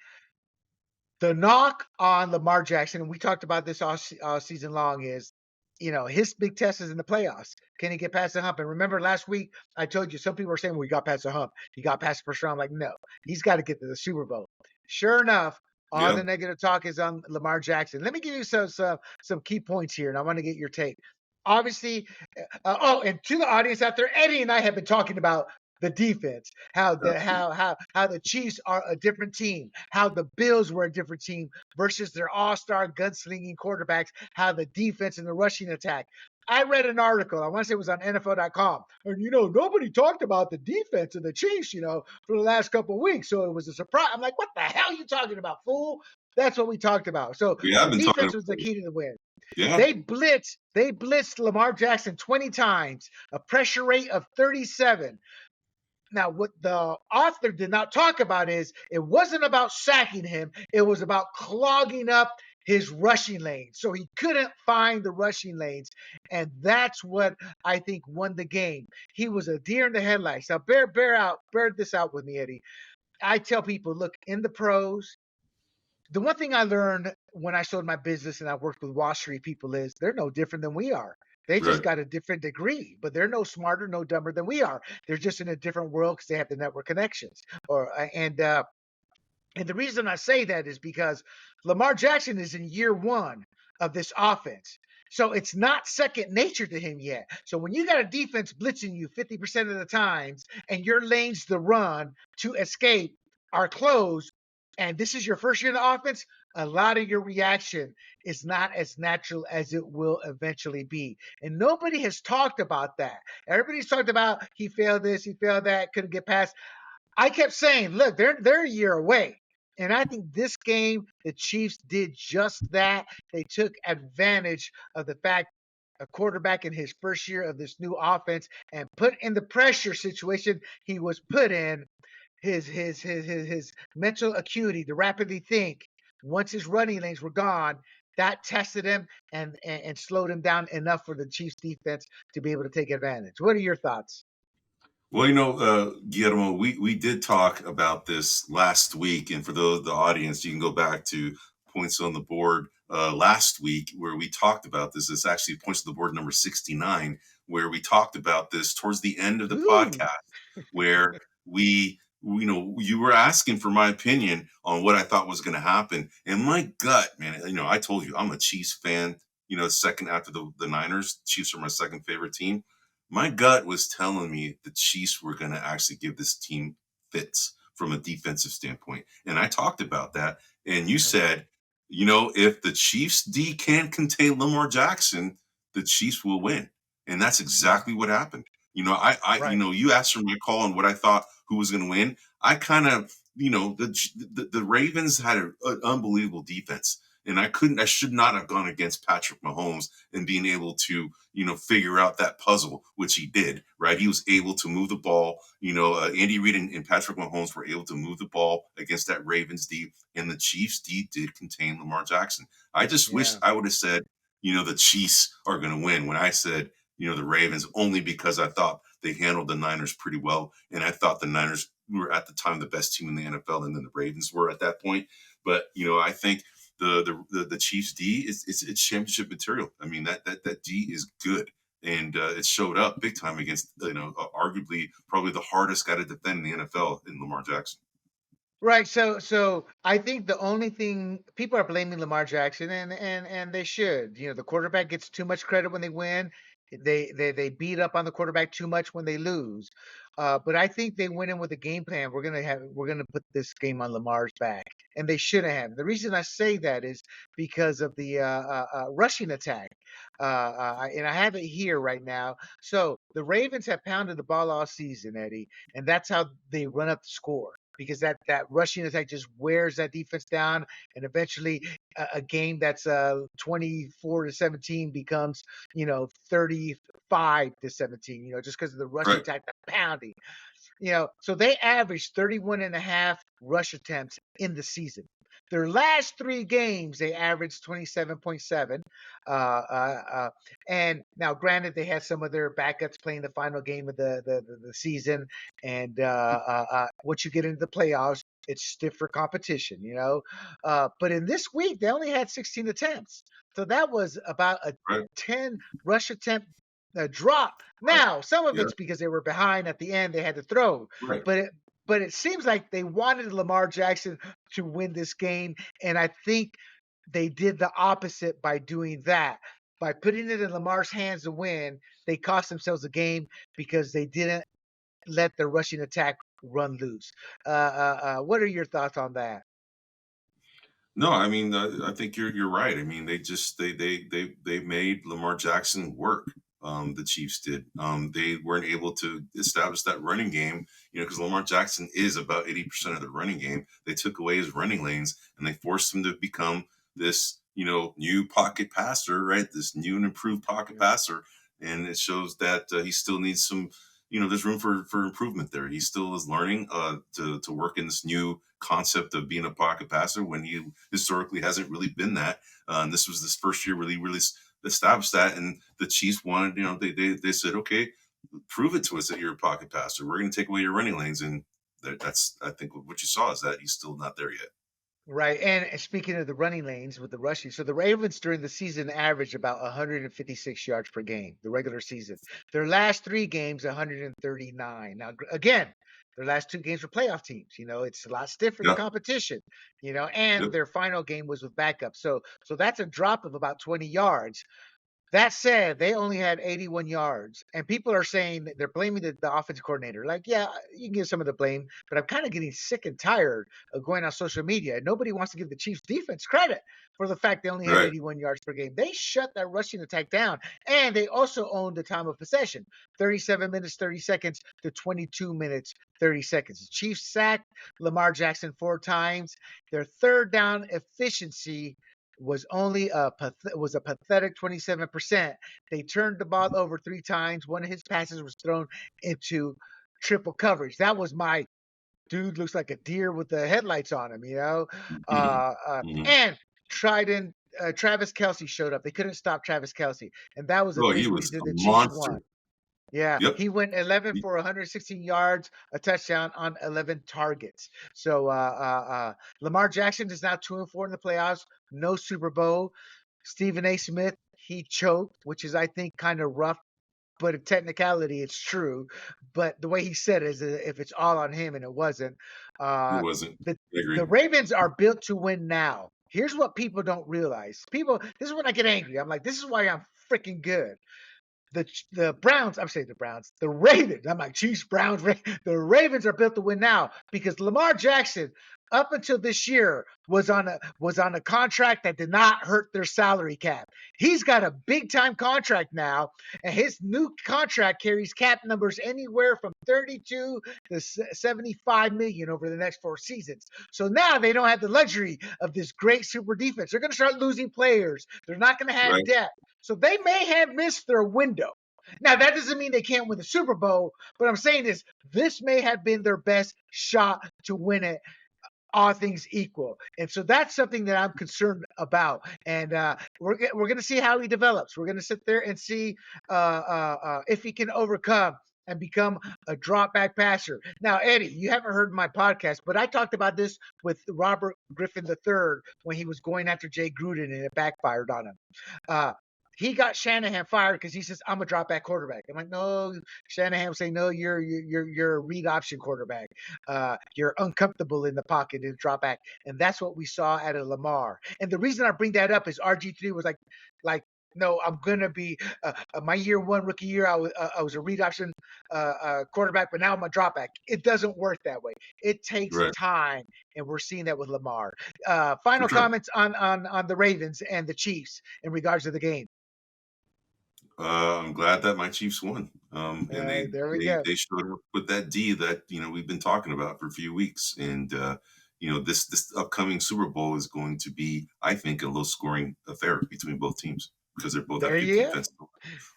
the knock on Lamar Jackson, and we talked about this all season long, is his big test is in the playoffs. Can he get past the hump? And remember last week, I told you some people were saying, well, he got past the hump. He got past the first round. I'm like, no, he's got to get to the Super Bowl. Sure enough, all the negative talk is on Lamar Jackson. Let me give you some key points here, and I want to get your take. Obviously, and to the audience out there, Eddie and I have been talking about the defense, how the Chiefs are a different team, how the Bills were a different team versus their all-star gunslinging quarterbacks, how the defense and the rushing attack. I read an article, I want to say it was on NFL.com, and nobody talked about the defense of the Chiefs, for the last couple of weeks, so it was a surprise. I'm like, what the hell are you talking about, fool? That's what we talked about. So the defense was the key to the win. Yeah. They blitzed Lamar Jackson 20 times, a pressure rate of 37. Now, what the author did not talk about is it wasn't about sacking him. It was about clogging up his rushing lanes. So he couldn't find the rushing lanes. And that's what I think won the game. He was a deer in the headlights. Now, bear this out with me, Eddie. I tell people, look, in the pros, the one thing I learned when I sold my business and I worked with Wall Street people is they're no different than we are. They just got a different degree, but they're no smarter, no dumber than we are. They're just in a different world because they have the network connections. And the reason I say that is because Lamar Jackson is in year one of this offense. So it's not second nature to him yet. So when you got a defense blitzing you 50% of the times and your lanes to run to escape are closed, and this is your first year in the offense, a lot of your reaction is not as natural as it will eventually be. And nobody has talked about that. Everybody's talked about he failed this, he failed that, couldn't get past. I kept saying, look, they're a year away. And I think this game, the Chiefs did just that. They took advantage of the fact a quarterback in his first year of this new offense and put in the pressure situation he was put in, his mental acuity to rapidly think. Once his running lanes were gone, that tested him and slowed him down enough for the Chiefs defense to be able to take advantage. What are your thoughts? Well, Guillermo, we did talk about this last week, and for the audience, you can go back to Points on the Board last week where we talked about this. It's actually Points on the Board number 69, where we talked about this towards the end of the podcast, where you were asking for my opinion on what I thought was going to happen, and my gut, man, I told you I'm a Chiefs fan. Second after the Niners. Chiefs are my second favorite team. My gut was telling me the Chiefs were going to actually give this team fits from a defensive standpoint. And I talked about that. And you Mhm. said, if the Chiefs D can't contain Lamar Jackson, the Chiefs will win. And that's exactly what happened. Right. You asked for my call on what I thought who was going to win. I kind of, the Ravens had an unbelievable defense. And I should not have gone against Patrick Mahomes and being able to figure out that puzzle, which he did, right? He was able to move the ball. Andy Reid and Patrick Mahomes were able to move the ball against that Ravens D, and the Chiefs D did contain Lamar Jackson. I just wish Yeah. I would have said, the Chiefs are going to win when I said, the Ravens, only because I thought they handled the Niners pretty well. And I thought the Niners were at the time the best team in the NFL, and then the Ravens were at that point. But, I think the Chiefs D it's championship material. I mean that D is good, and it showed up big time against arguably probably the hardest guy to defend in the NFL in Lamar Jackson. Right. So I think the only thing people are blaming Lamar Jackson, and they should. The quarterback gets too much credit when they win. They beat up on the quarterback too much when they lose. But I think they went in with a game plan. We're gonna put this game on Lamar's back, and they shouldn't have. The reason I say that is because of the rushing attack. And I have it here right now. So the Ravens have pounded the ball all season, Eddie, and that's how they run up the score because that rushing attack just wears that defense down, and eventually a game that's 24-17 becomes 35-17. Just because of the rushing Right, attack, the pounding. So they averaged 31 and a half rush attempts in the season. Their last three games, they averaged 27.7. Uh, uh, uh, and now, granted, they had some of their backups playing the final game of the season. And once you get into the playoffs, it's stiffer competition. But in this week, they only had 16 attempts. So that was about a right, 10 rush attempt drop. right. Now, some of Yeah, it's because they were behind at the end; they had to throw. right. But it seems like they wanted Lamar Jackson to win this game, and I think they did the opposite by doing that. By putting it in Lamar's hands to win, they cost themselves a game because they didn't let the rushing attack run loose. What are your thoughts on that? No, I mean, I think you're right. I mean, they made Lamar Jackson work. The Chiefs did. They weren't able to establish that running game, because Lamar Jackson is about 80% of the running game. They took away his running lanes and they forced him to become this, new pocket passer, right? This new and improved pocket passer, and it shows that he still needs some. There's room for improvement there. He still is learning to work in this new concept of being a pocket passer when he historically hasn't really been that. And this was this first year where he really established that. And the Chiefs wanted, they said, okay, prove it to us that you're a pocket passer. We're going to take away your running lanes. And that's, I think, what you saw is that he's still not there yet. Right. And speaking of the running lanes with the rushing, so the Ravens during the season averaged about 156 yards per game, the regular season. Their last three games, 139. Now, again, their last two games were playoff teams. It's a lot stiffer, the Yeah. competition, and Yep. their final game was with backup. So that's a drop of about 20 yards. That said, they only had 81 yards, and people are saying that they're blaming the offensive coordinator. Like, yeah, you can give some of the blame, but I'm kind of getting sick and tired of going on social media. Nobody wants to give the Chiefs defense credit for the fact they only had Right. 81 yards per game. They shut that rushing attack down, and they also owned the time of possession, 37 minutes 30 seconds to 22 minutes 30 seconds. The Chiefs sacked Lamar Jackson four times. Their third down efficiency was a pathetic 27%. They turned the ball over three times. One of his passes was thrown into triple coverage. That was my dude looks like a deer with the headlights on him. Hmm. Hmm. And Trident Travis Kelsey showed up. They couldn't stop Travis Kelsey, and that was a Oh, he big was reason a the Chiefs monster. won. Yeah, Yep. he went 11 He- for 116 yards, a touchdown on 11 targets. So Lamar Jackson is now 2-4 in the playoffs. No Super Bowl. Stephen A. Smith, he choked, which is I think kind of rough, but in technicality, it's true. But the way he said it is if it's all on him, and it wasn't. He Uh, wasn't. the I the agree. Ravens are built to win now. Here's what people don't realize. This is when I get angry. I'm like, this is why I'm freaking good. the Browns, I'm saying the Browns, the Ravens. I'm like Chiefs, Browns, the Ravens are built to win now because Lamar Jackson, up until this year, was on a contract that did not hurt their salary cap. He's got a big time contract now, and his new contract carries cap numbers anywhere from 32 to 75 million over the next 4 seasons. So now they don't have the luxury of this great super defense. They're going to start losing players. They're not going to have Right. depth. So they may have missed their window. Now, that doesn't mean they can't win the Super Bowl, but I'm saying this may have been their best shot to win it, all things equal. And so that's something that I'm concerned about. And we're going to see how he develops. We're going to sit there and see if he can overcome and become a drop back passer. Now, Eddie, you haven't heard my podcast, but I talked about this with Robert Griffin III when he was going after Jay Gruden and it backfired on him. Uh, he got Shanahan fired because he says, I'm a drop back quarterback. I'm like, no. Shanahan would say, no, you're a read option quarterback. You're uncomfortable in the pocket and drop back. And that's what we saw out of Lamar. And the reason I bring that up is RG3 was like, no, I'm gonna be my year one rookie year. I was a read option quarterback, but now I'm a drop back. It doesn't work that way. It takes Right. time, and we're seeing that with Lamar. For Final sure. comments on the Ravens and the Chiefs in regards to the game. I'm glad that my Chiefs won. And There we go. they showed up with that D that we've been talking about for a few weeks. And this upcoming Super Bowl is going to be, I think, a low scoring affair between both teams because they both There have good you go. defense.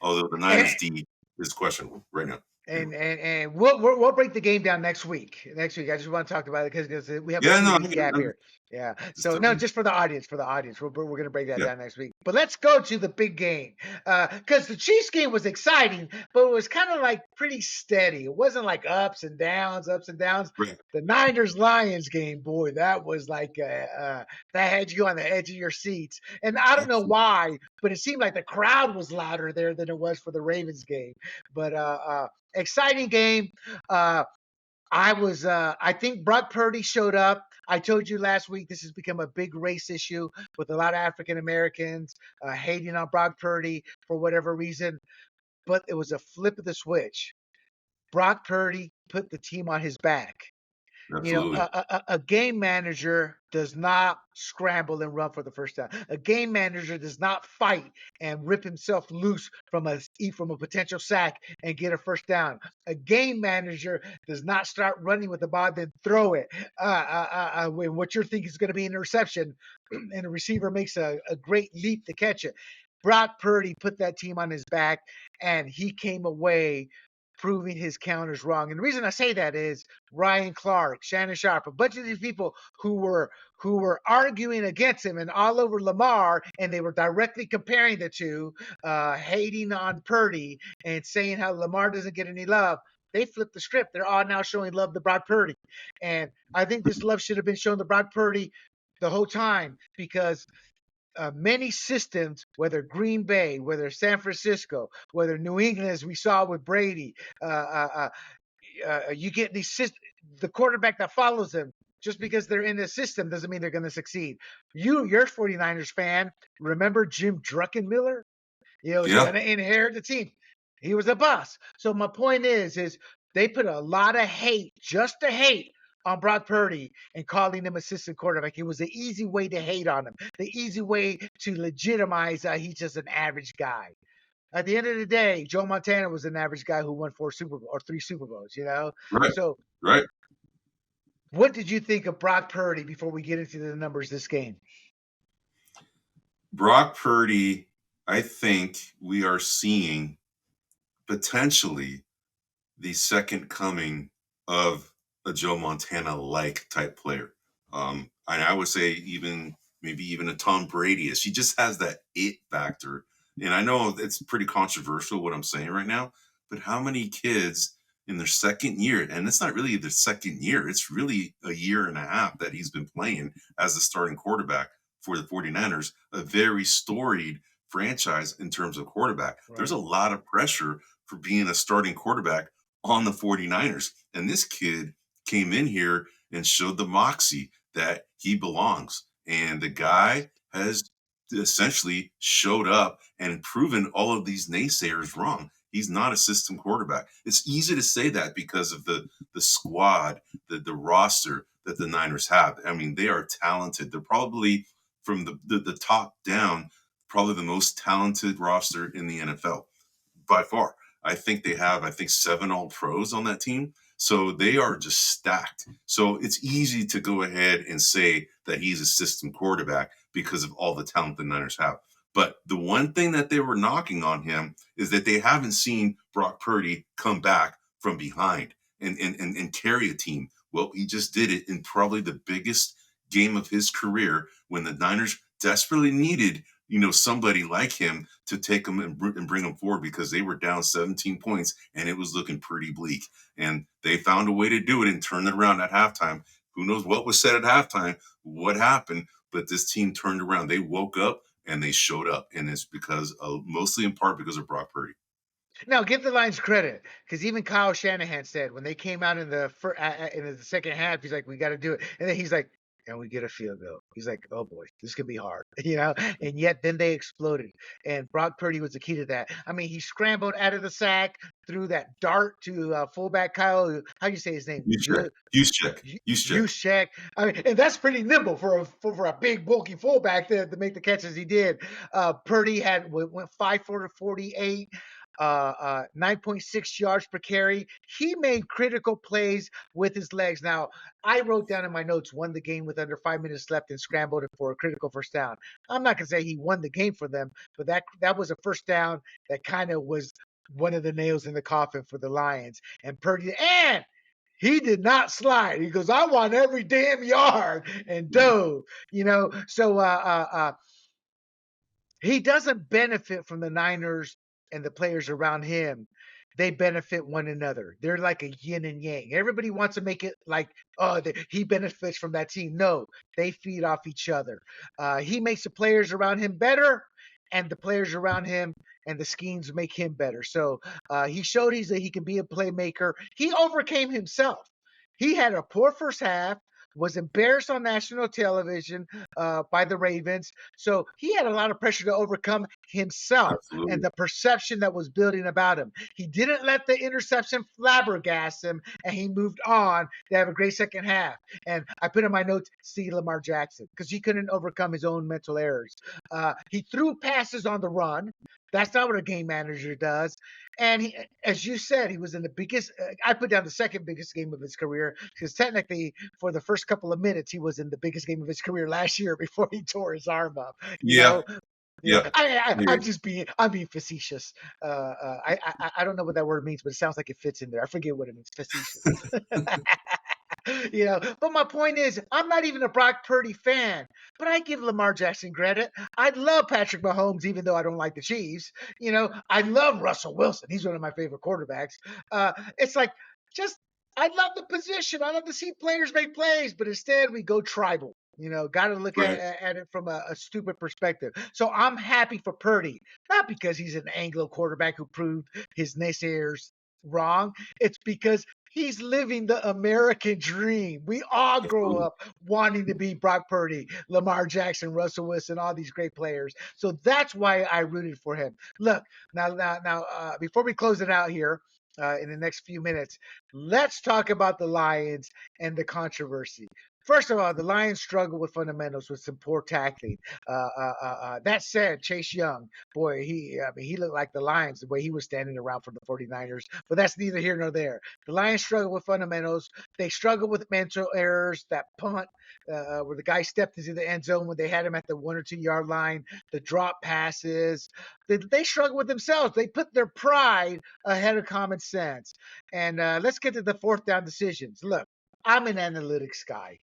Although the Niners And, D is questionable right now. and Anyway. and and we'll break the game down next week. Next week, I just want to talk about it because we have a Yeah, no, 2 week gap here. Yeah. just So no, telling you. just for the audience, we're gonna break that Yeah, down next week. But let's go to the big game because the Chiefs game was exciting, but it was kind of like pretty steady. It wasn't like ups and downs, ups and downs. right. The Niners Lions game, boy, that was like that had you on the edge of your seats. And I don't know Absolutely. why, but it seemed like the crowd was louder there than it was for the Ravens game. But exciting game. Uh, I think Brock Purdy showed up. I told you last week this has become a big race issue with a lot of African Americans hating on Brock Purdy for whatever reason. But it was a flip of the switch. Brock Purdy put the team on his back. Absolutely. A game manager does not scramble and run for the first down. A game manager does not fight and rip himself loose from a potential sack and get a first down. A game manager does not start running with the ball then throw it when what you're thinking is going to be an interception, and the receiver makes a great leap to catch it. Brock Purdy put that team on his back, and he came away proving his counters wrong. And the reason I say that is Ryan Clark, Shannon Sharp, a bunch of these people who were arguing against him and all over Lamar, and they were directly comparing the two, hating on Purdy and saying how Lamar doesn't get any love. They flipped the script. They're all now showing love to Brock Purdy. And I think this love should have been shown to Brock Purdy the whole time because many systems, whether Green Bay, whether San Francisco, whether New England, as we saw with Brady, you get the quarterback that follows them. Just because they're in the system doesn't mean they're going to succeed. You're a 49ers fan. Remember Jim Druckenmiller? He's Yeah. going to inherit the team. He was a boss. So my point is they put a lot of hate, just to hate, on Brock Purdy and calling him assistant quarterback. It was the easy way to hate on him, the easy way to legitimize he's just an average guy. At the end of the day, Joe Montana was an average guy who won 3 Super Bowls. Right. So Right. what did you think of Brock Purdy before we get into the numbers this game? Brock Purdy, I think we are seeing potentially the second coming of a Joe Montana like type player. And I would say maybe even a Tom Brady. She just has that it factor. And I know it's pretty controversial what I'm saying right now, but how many kids in their second year, and it's not really their second year, it's really a year and a half that he's been playing as the starting quarterback for the 49ers, a very storied franchise in terms of quarterback. There's Right. a lot of pressure for being a starting quarterback on the 49ers. And this kid came in here and showed the moxie that he belongs. And the Yes. guy has essentially showed up and proven all of these naysayers wrong. He's not a system quarterback. It's easy to say that because of the squad, the roster that the Niners have. I mean, they are talented. They're probably from the top down, probably the most talented roster in the NFL by far. I think they have, 7 all pros on that team. So they are just stacked. So it's easy to go ahead and say that he's a system quarterback because of all the talent the Niners have. But the one thing that they were knocking on him is that they haven't seen Brock Purdy come back from behind and carry a team. Well, he just did it in probably the biggest game of his career when the Niners desperately needed somebody like him to take them and bring them forward because they were down 17 points and it was looking pretty bleak. And they found a way to do it and turn it around at halftime. Who knows what was said at halftime, what happened, but this team turned around. They woke up and they showed up. And it's because mostly in part because of Brock Purdy. Now, give the Lions credit because even Kyle Shanahan said when they came out in the second half, he's like, "We got to do it," and then he's like, "And we get a field goal." He's like, "Oh boy, this could be hard," And yet then they exploded, and Brock Purdy was the key to that. I mean, he scrambled out of the sack, threw that dart to fullback Kyle. How do you say his name? Use check. I mean, and that's pretty nimble for a big bulky fullback to make the catches he did. Purdy went 5 for 48. 9.6 yards per carry. He made critical plays with his legs. Now, I wrote down in my notes, won the game with under 5 minutes left and scrambled for a critical first down. I'm not going to say he won the game for them, but that was a first down that kind of was one of the nails in the coffin for the Lions. And Purdy, and he did not slide. He goes, I want every damn yard, and dove, So he doesn't benefit from the Niners and the players around him. They benefit one another. They're like a yin and yang. Everybody wants to make it like, he benefits from that team. No, they feed off each other. He makes the players around him better, and the players around him and the schemes make him better. So he showed he can be a playmaker. He overcame himself. He had a poor first half, was embarrassed on national television by the Ravens. So he had a lot of pressure to overcome himself Absolutely. and the perception that was building about him. He didn't let the interception flabbergast him, and he moved on to have a great second half. And I put in my notes, see Lamar Jackson, because he couldn't overcome his own mental errors. He threw passes on the run. That's not what a game manager does. And he, as you said, he was in the biggest, I put down the second biggest game of his career because technically for the first couple of minutes, he was in the biggest game of his career last year before he tore his arm up. Yeah. Yeah. I'm being facetious. I don't know what that word means, but it sounds like it fits in there. I forget what it means, facetious. But my point is, I'm not even a Brock Purdy fan, but I give Lamar Jackson credit. I love Patrick Mahomes, even though I don't like the Chiefs. I love Russell Wilson. He's one of my favorite quarterbacks. It's like, just, I love the position. I love to see players make plays, but instead we go tribal. Got to look at it from a stupid perspective. So I'm happy for Purdy, not because he's an Anglo quarterback who proved his naysayers wrong. It's because he's living the American dream. We all grow up wanting to be Brock Purdy, Lamar Jackson, Russell Wilson, all these great players. So that's why I rooted for him. Look, now, before we close it out here, in the next few minutes, let's talk about the Lions and the controversy. First of all, the Lions struggle with fundamentals with some poor tackling. That said, Chase Young, boy, he looked like the Lions the way he was standing around for the 49ers, but that's neither here nor there. The Lions struggle with fundamentals. They struggle with mental errors, that punt where the guy stepped into the end zone when they had him at the 1 or 2 yard line, the drop passes. They struggle with themselves. They put their pride ahead of common sense. And let's get to the fourth down decisions. Look, I'm an analytics guy.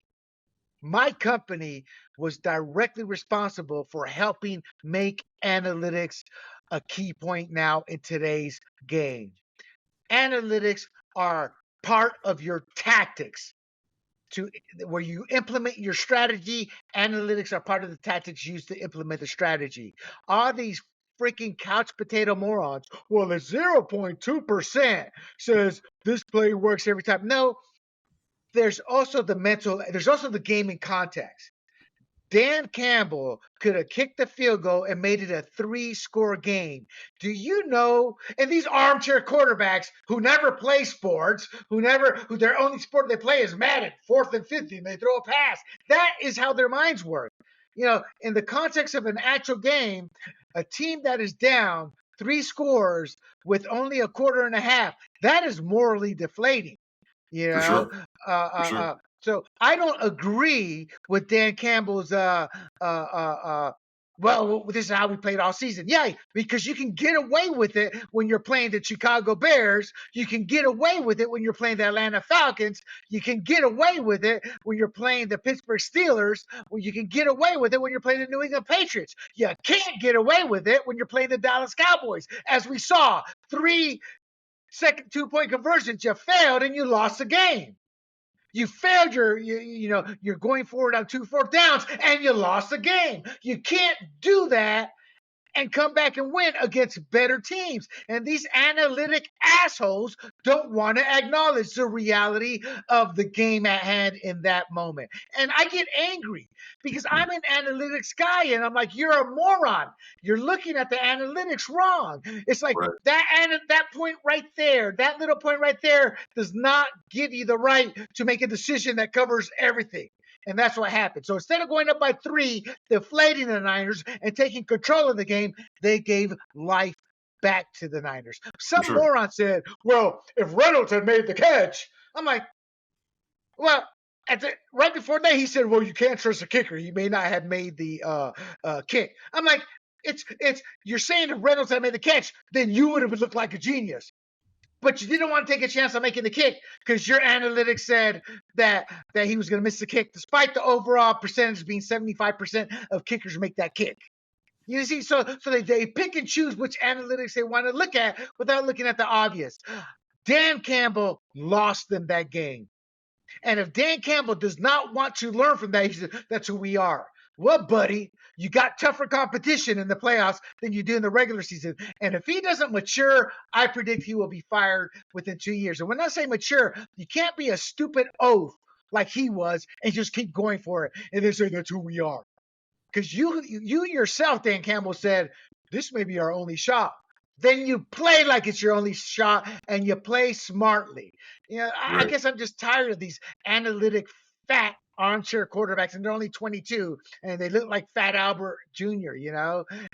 My company was directly responsible for helping make analytics a key point now in today's game. Analytics are part of your tactics where you implement your strategy. Analytics are part of the tactics used to implement the strategy. All these freaking couch potato morons, well, it's 0.2% says this play works every time. No, there's also the gaming context. Dan Campbell could have kicked the field goal and made it a 3-score game. Do you know? And these armchair quarterbacks who never play sports, who their only sport they play is Madden, 4th and 50, and they throw a pass. That is how their minds work. In the context of an actual game, a team that is down 3 scores with only a quarter and a half, that is morally deflating. You For know, sure. uh, For uh, sure. uh, so I don't agree with Dan Campbell's. Well, this is how we played all season. Yeah, because you can get away with it when you're playing the Chicago Bears. You can get away with it when you're playing the Atlanta Falcons. You can get away with it when you're playing the Pittsburgh Steelers. Well, you can get away with it when you're playing the New England Patriots. You can't get away with it when you're playing the Dallas Cowboys, as we saw. 3 second 2-point conversions, you failed and you lost the game. You failed you're going forward on 2 fourth downs and you lost the game. You can't do that and come back and win against better teams. And these analytic assholes don't want to acknowledge the reality of the game at hand in that moment. And I get angry because I'm an analytics guy and I'm like, you're a moron. You're looking at the analytics wrong. It's like Right. that point right there, that little point right there does not give you the right to make a decision that covers everything. And that's what happened. So instead of going up by 3, deflating the Niners and taking control of the game, they gave life back to the Niners. For Some sure. moron said, well, if Reynolds had made the catch, I'm like, well, right before that, he said, well, you can't trust the kicker. He may not have made the kick. I'm like, it's you're saying if Reynolds had made the catch, then you would have looked like a genius. But you didn't want to take a chance on making the kick because your analytics said that he was going to miss the kick, despite the overall percentage being 75% of kickers make that kick. You see, so they pick and choose which analytics they want to look at without looking at the obvious. Dan Campbell lost them that game. And if Dan Campbell does not want to learn from that, he said, that's who we are. Well, buddy, you got tougher competition in the playoffs than you do in the regular season. And if he doesn't mature, I predict he will be fired within 2 years. And when I say mature, you can't be a stupid oaf like he was and just keep going for it and then say that's who we are. Because you yourself, Dan Campbell, said this may be our only shot. Then you play like it's your only shot and you play smartly. I Right. guess I'm just tired of these analytic fat armchair quarterbacks, and they're only 22 and they look like Fat Albert Jr.,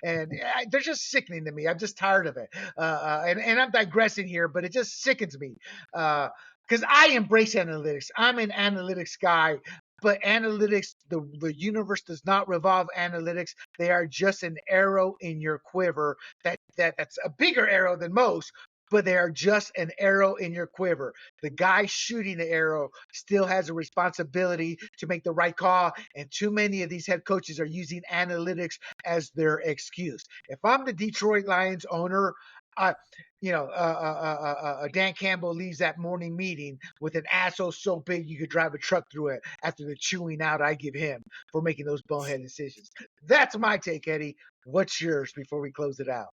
and they're just sickening to me. I'm just tired of it. And I'm digressing here, but it just sickens me. Because I embrace analytics. I'm an analytics guy, but analytics, the universe does not revolve analytics. They are just an arrow in your quiver that's a bigger arrow than most, but they are just an arrow in your quiver. The guy shooting the arrow still has a responsibility to make the right call, and too many of these head coaches are using analytics as their excuse. If I'm the Detroit Lions owner, uh, Dan Campbell leaves that morning meeting with an asshole so big you could drive a truck through it after the chewing out I give him for making those bonehead decisions. That's my take, Eddie. What's yours before we close it out?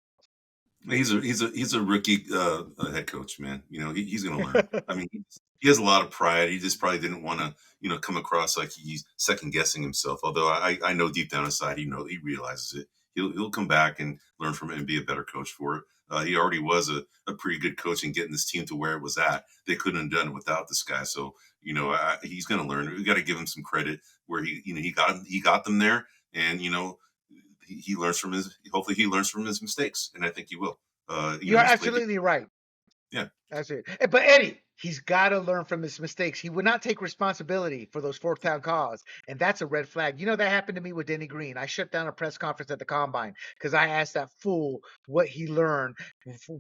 He's a rookie head coach, man. He's going to learn. I mean, he has a lot of pride. He just probably didn't want to come across like he's second guessing himself. Although I know deep down inside he realizes it. He'll come back and learn from it and be a better coach for it. He already was a pretty good coach in getting this team to where it was at. They couldn't have done it without this guy. So he's going to learn. We got to give him some credit where he got them there, and he learns from hopefully he learns from his mistakes, and I think he will. You're He's played absolutely right. yeah. That's it. But Eddie, he's got to learn from his mistakes. He would not take responsibility for those fourth down calls, and that's a red flag. That happened to me with Denny Green. I shut down a press conference at the combine because I asked that fool what he learned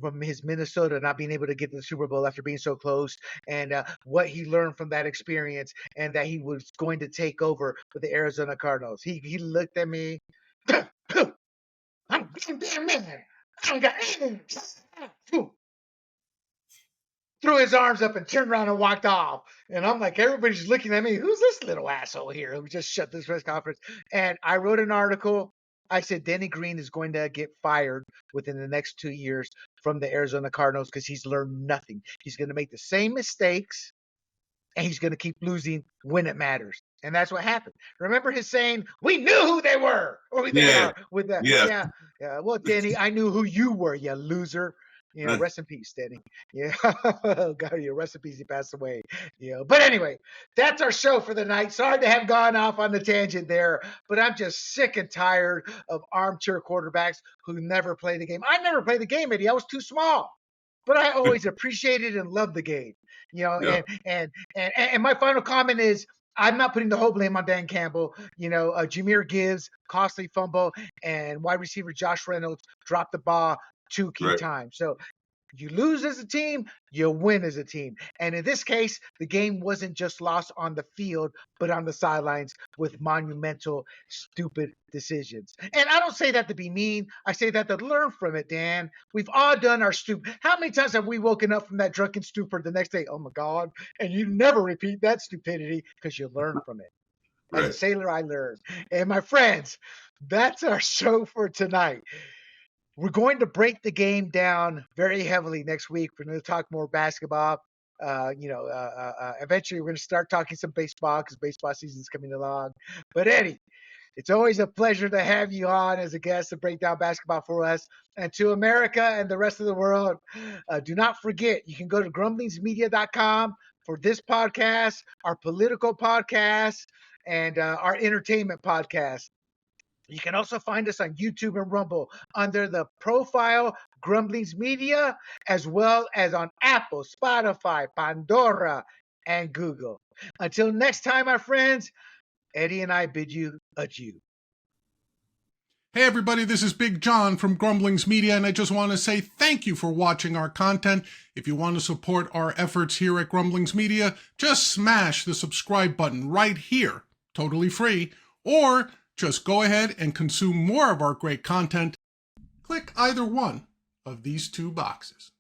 from his Minnesota not being able to get to the Super Bowl after being so close, and what he learned from that experience, and that he was going to take over for the Arizona Cardinals. He looked at me. I'm damn man. I don't got threw his arms up and turned around and walked off. And I'm like, everybody's looking at me. Who's this little asshole here who just shut this press conference? And I wrote an article. I said Denny Green is going to get fired within the next 2 years from the Arizona Cardinals because he's learned nothing. He's going to make the same mistakes and he's going to keep losing when it matters. And that's what happened. Remember his saying, "We knew who they were, or who they Yeah, are." With that, yeah. yeah, yeah. Well, Danny, I knew who you were, you loser. Rest in peace, Danny. Yeah, God, rest in peace. He passed away. But anyway, that's our show for the night. Sorry to have gone off on the tangent there, but I'm just sick and tired of armchair quarterbacks who never play the game. I never played the game, Eddie. I was too small, but I always appreciated and loved the game. Yeah. And my final comment is, I'm not putting the whole blame on Dan Campbell. Jameer Gibbs, costly fumble, and wide receiver Josh Reynolds dropped the ball 2 key Right. times. So you lose as a team, you win as a team. And in this case, the game wasn't just lost on the field, but on the sidelines with monumental, stupid decisions. And I don't say that to be mean. I say that to learn from it, Dan. We've all done our stupid. How many times have we woken up from that drunken stupor the next day? Oh my God. And you never repeat that stupidity because you learn from it. As a sailor, I learned. And my friends, that's our show for tonight. We're going to break the game down very heavily next week. We're going to talk more basketball. Eventually, we're going to start talking some baseball because baseball season is coming along. But Eddie, it's always a pleasure to have you on as a guest to break down basketball for us. And to America and the rest of the world, do not forget, you can go to grumblingsmedia.com for this podcast, our political podcast, and our entertainment podcast. You can also find us on YouTube and Rumble under the profile Grumblings Media, as well as on Apple, Spotify, Pandora, and Google. Until next time, my friends, Eddie and I bid you adieu. Hey everybody, this is Big John from Grumblings Media, and I just want to say thank you for watching our content. If you want to support our efforts here at Grumblings Media, just smash the subscribe button right here, totally free, or just go ahead and consume more of our great content. Click either one of these 2 boxes.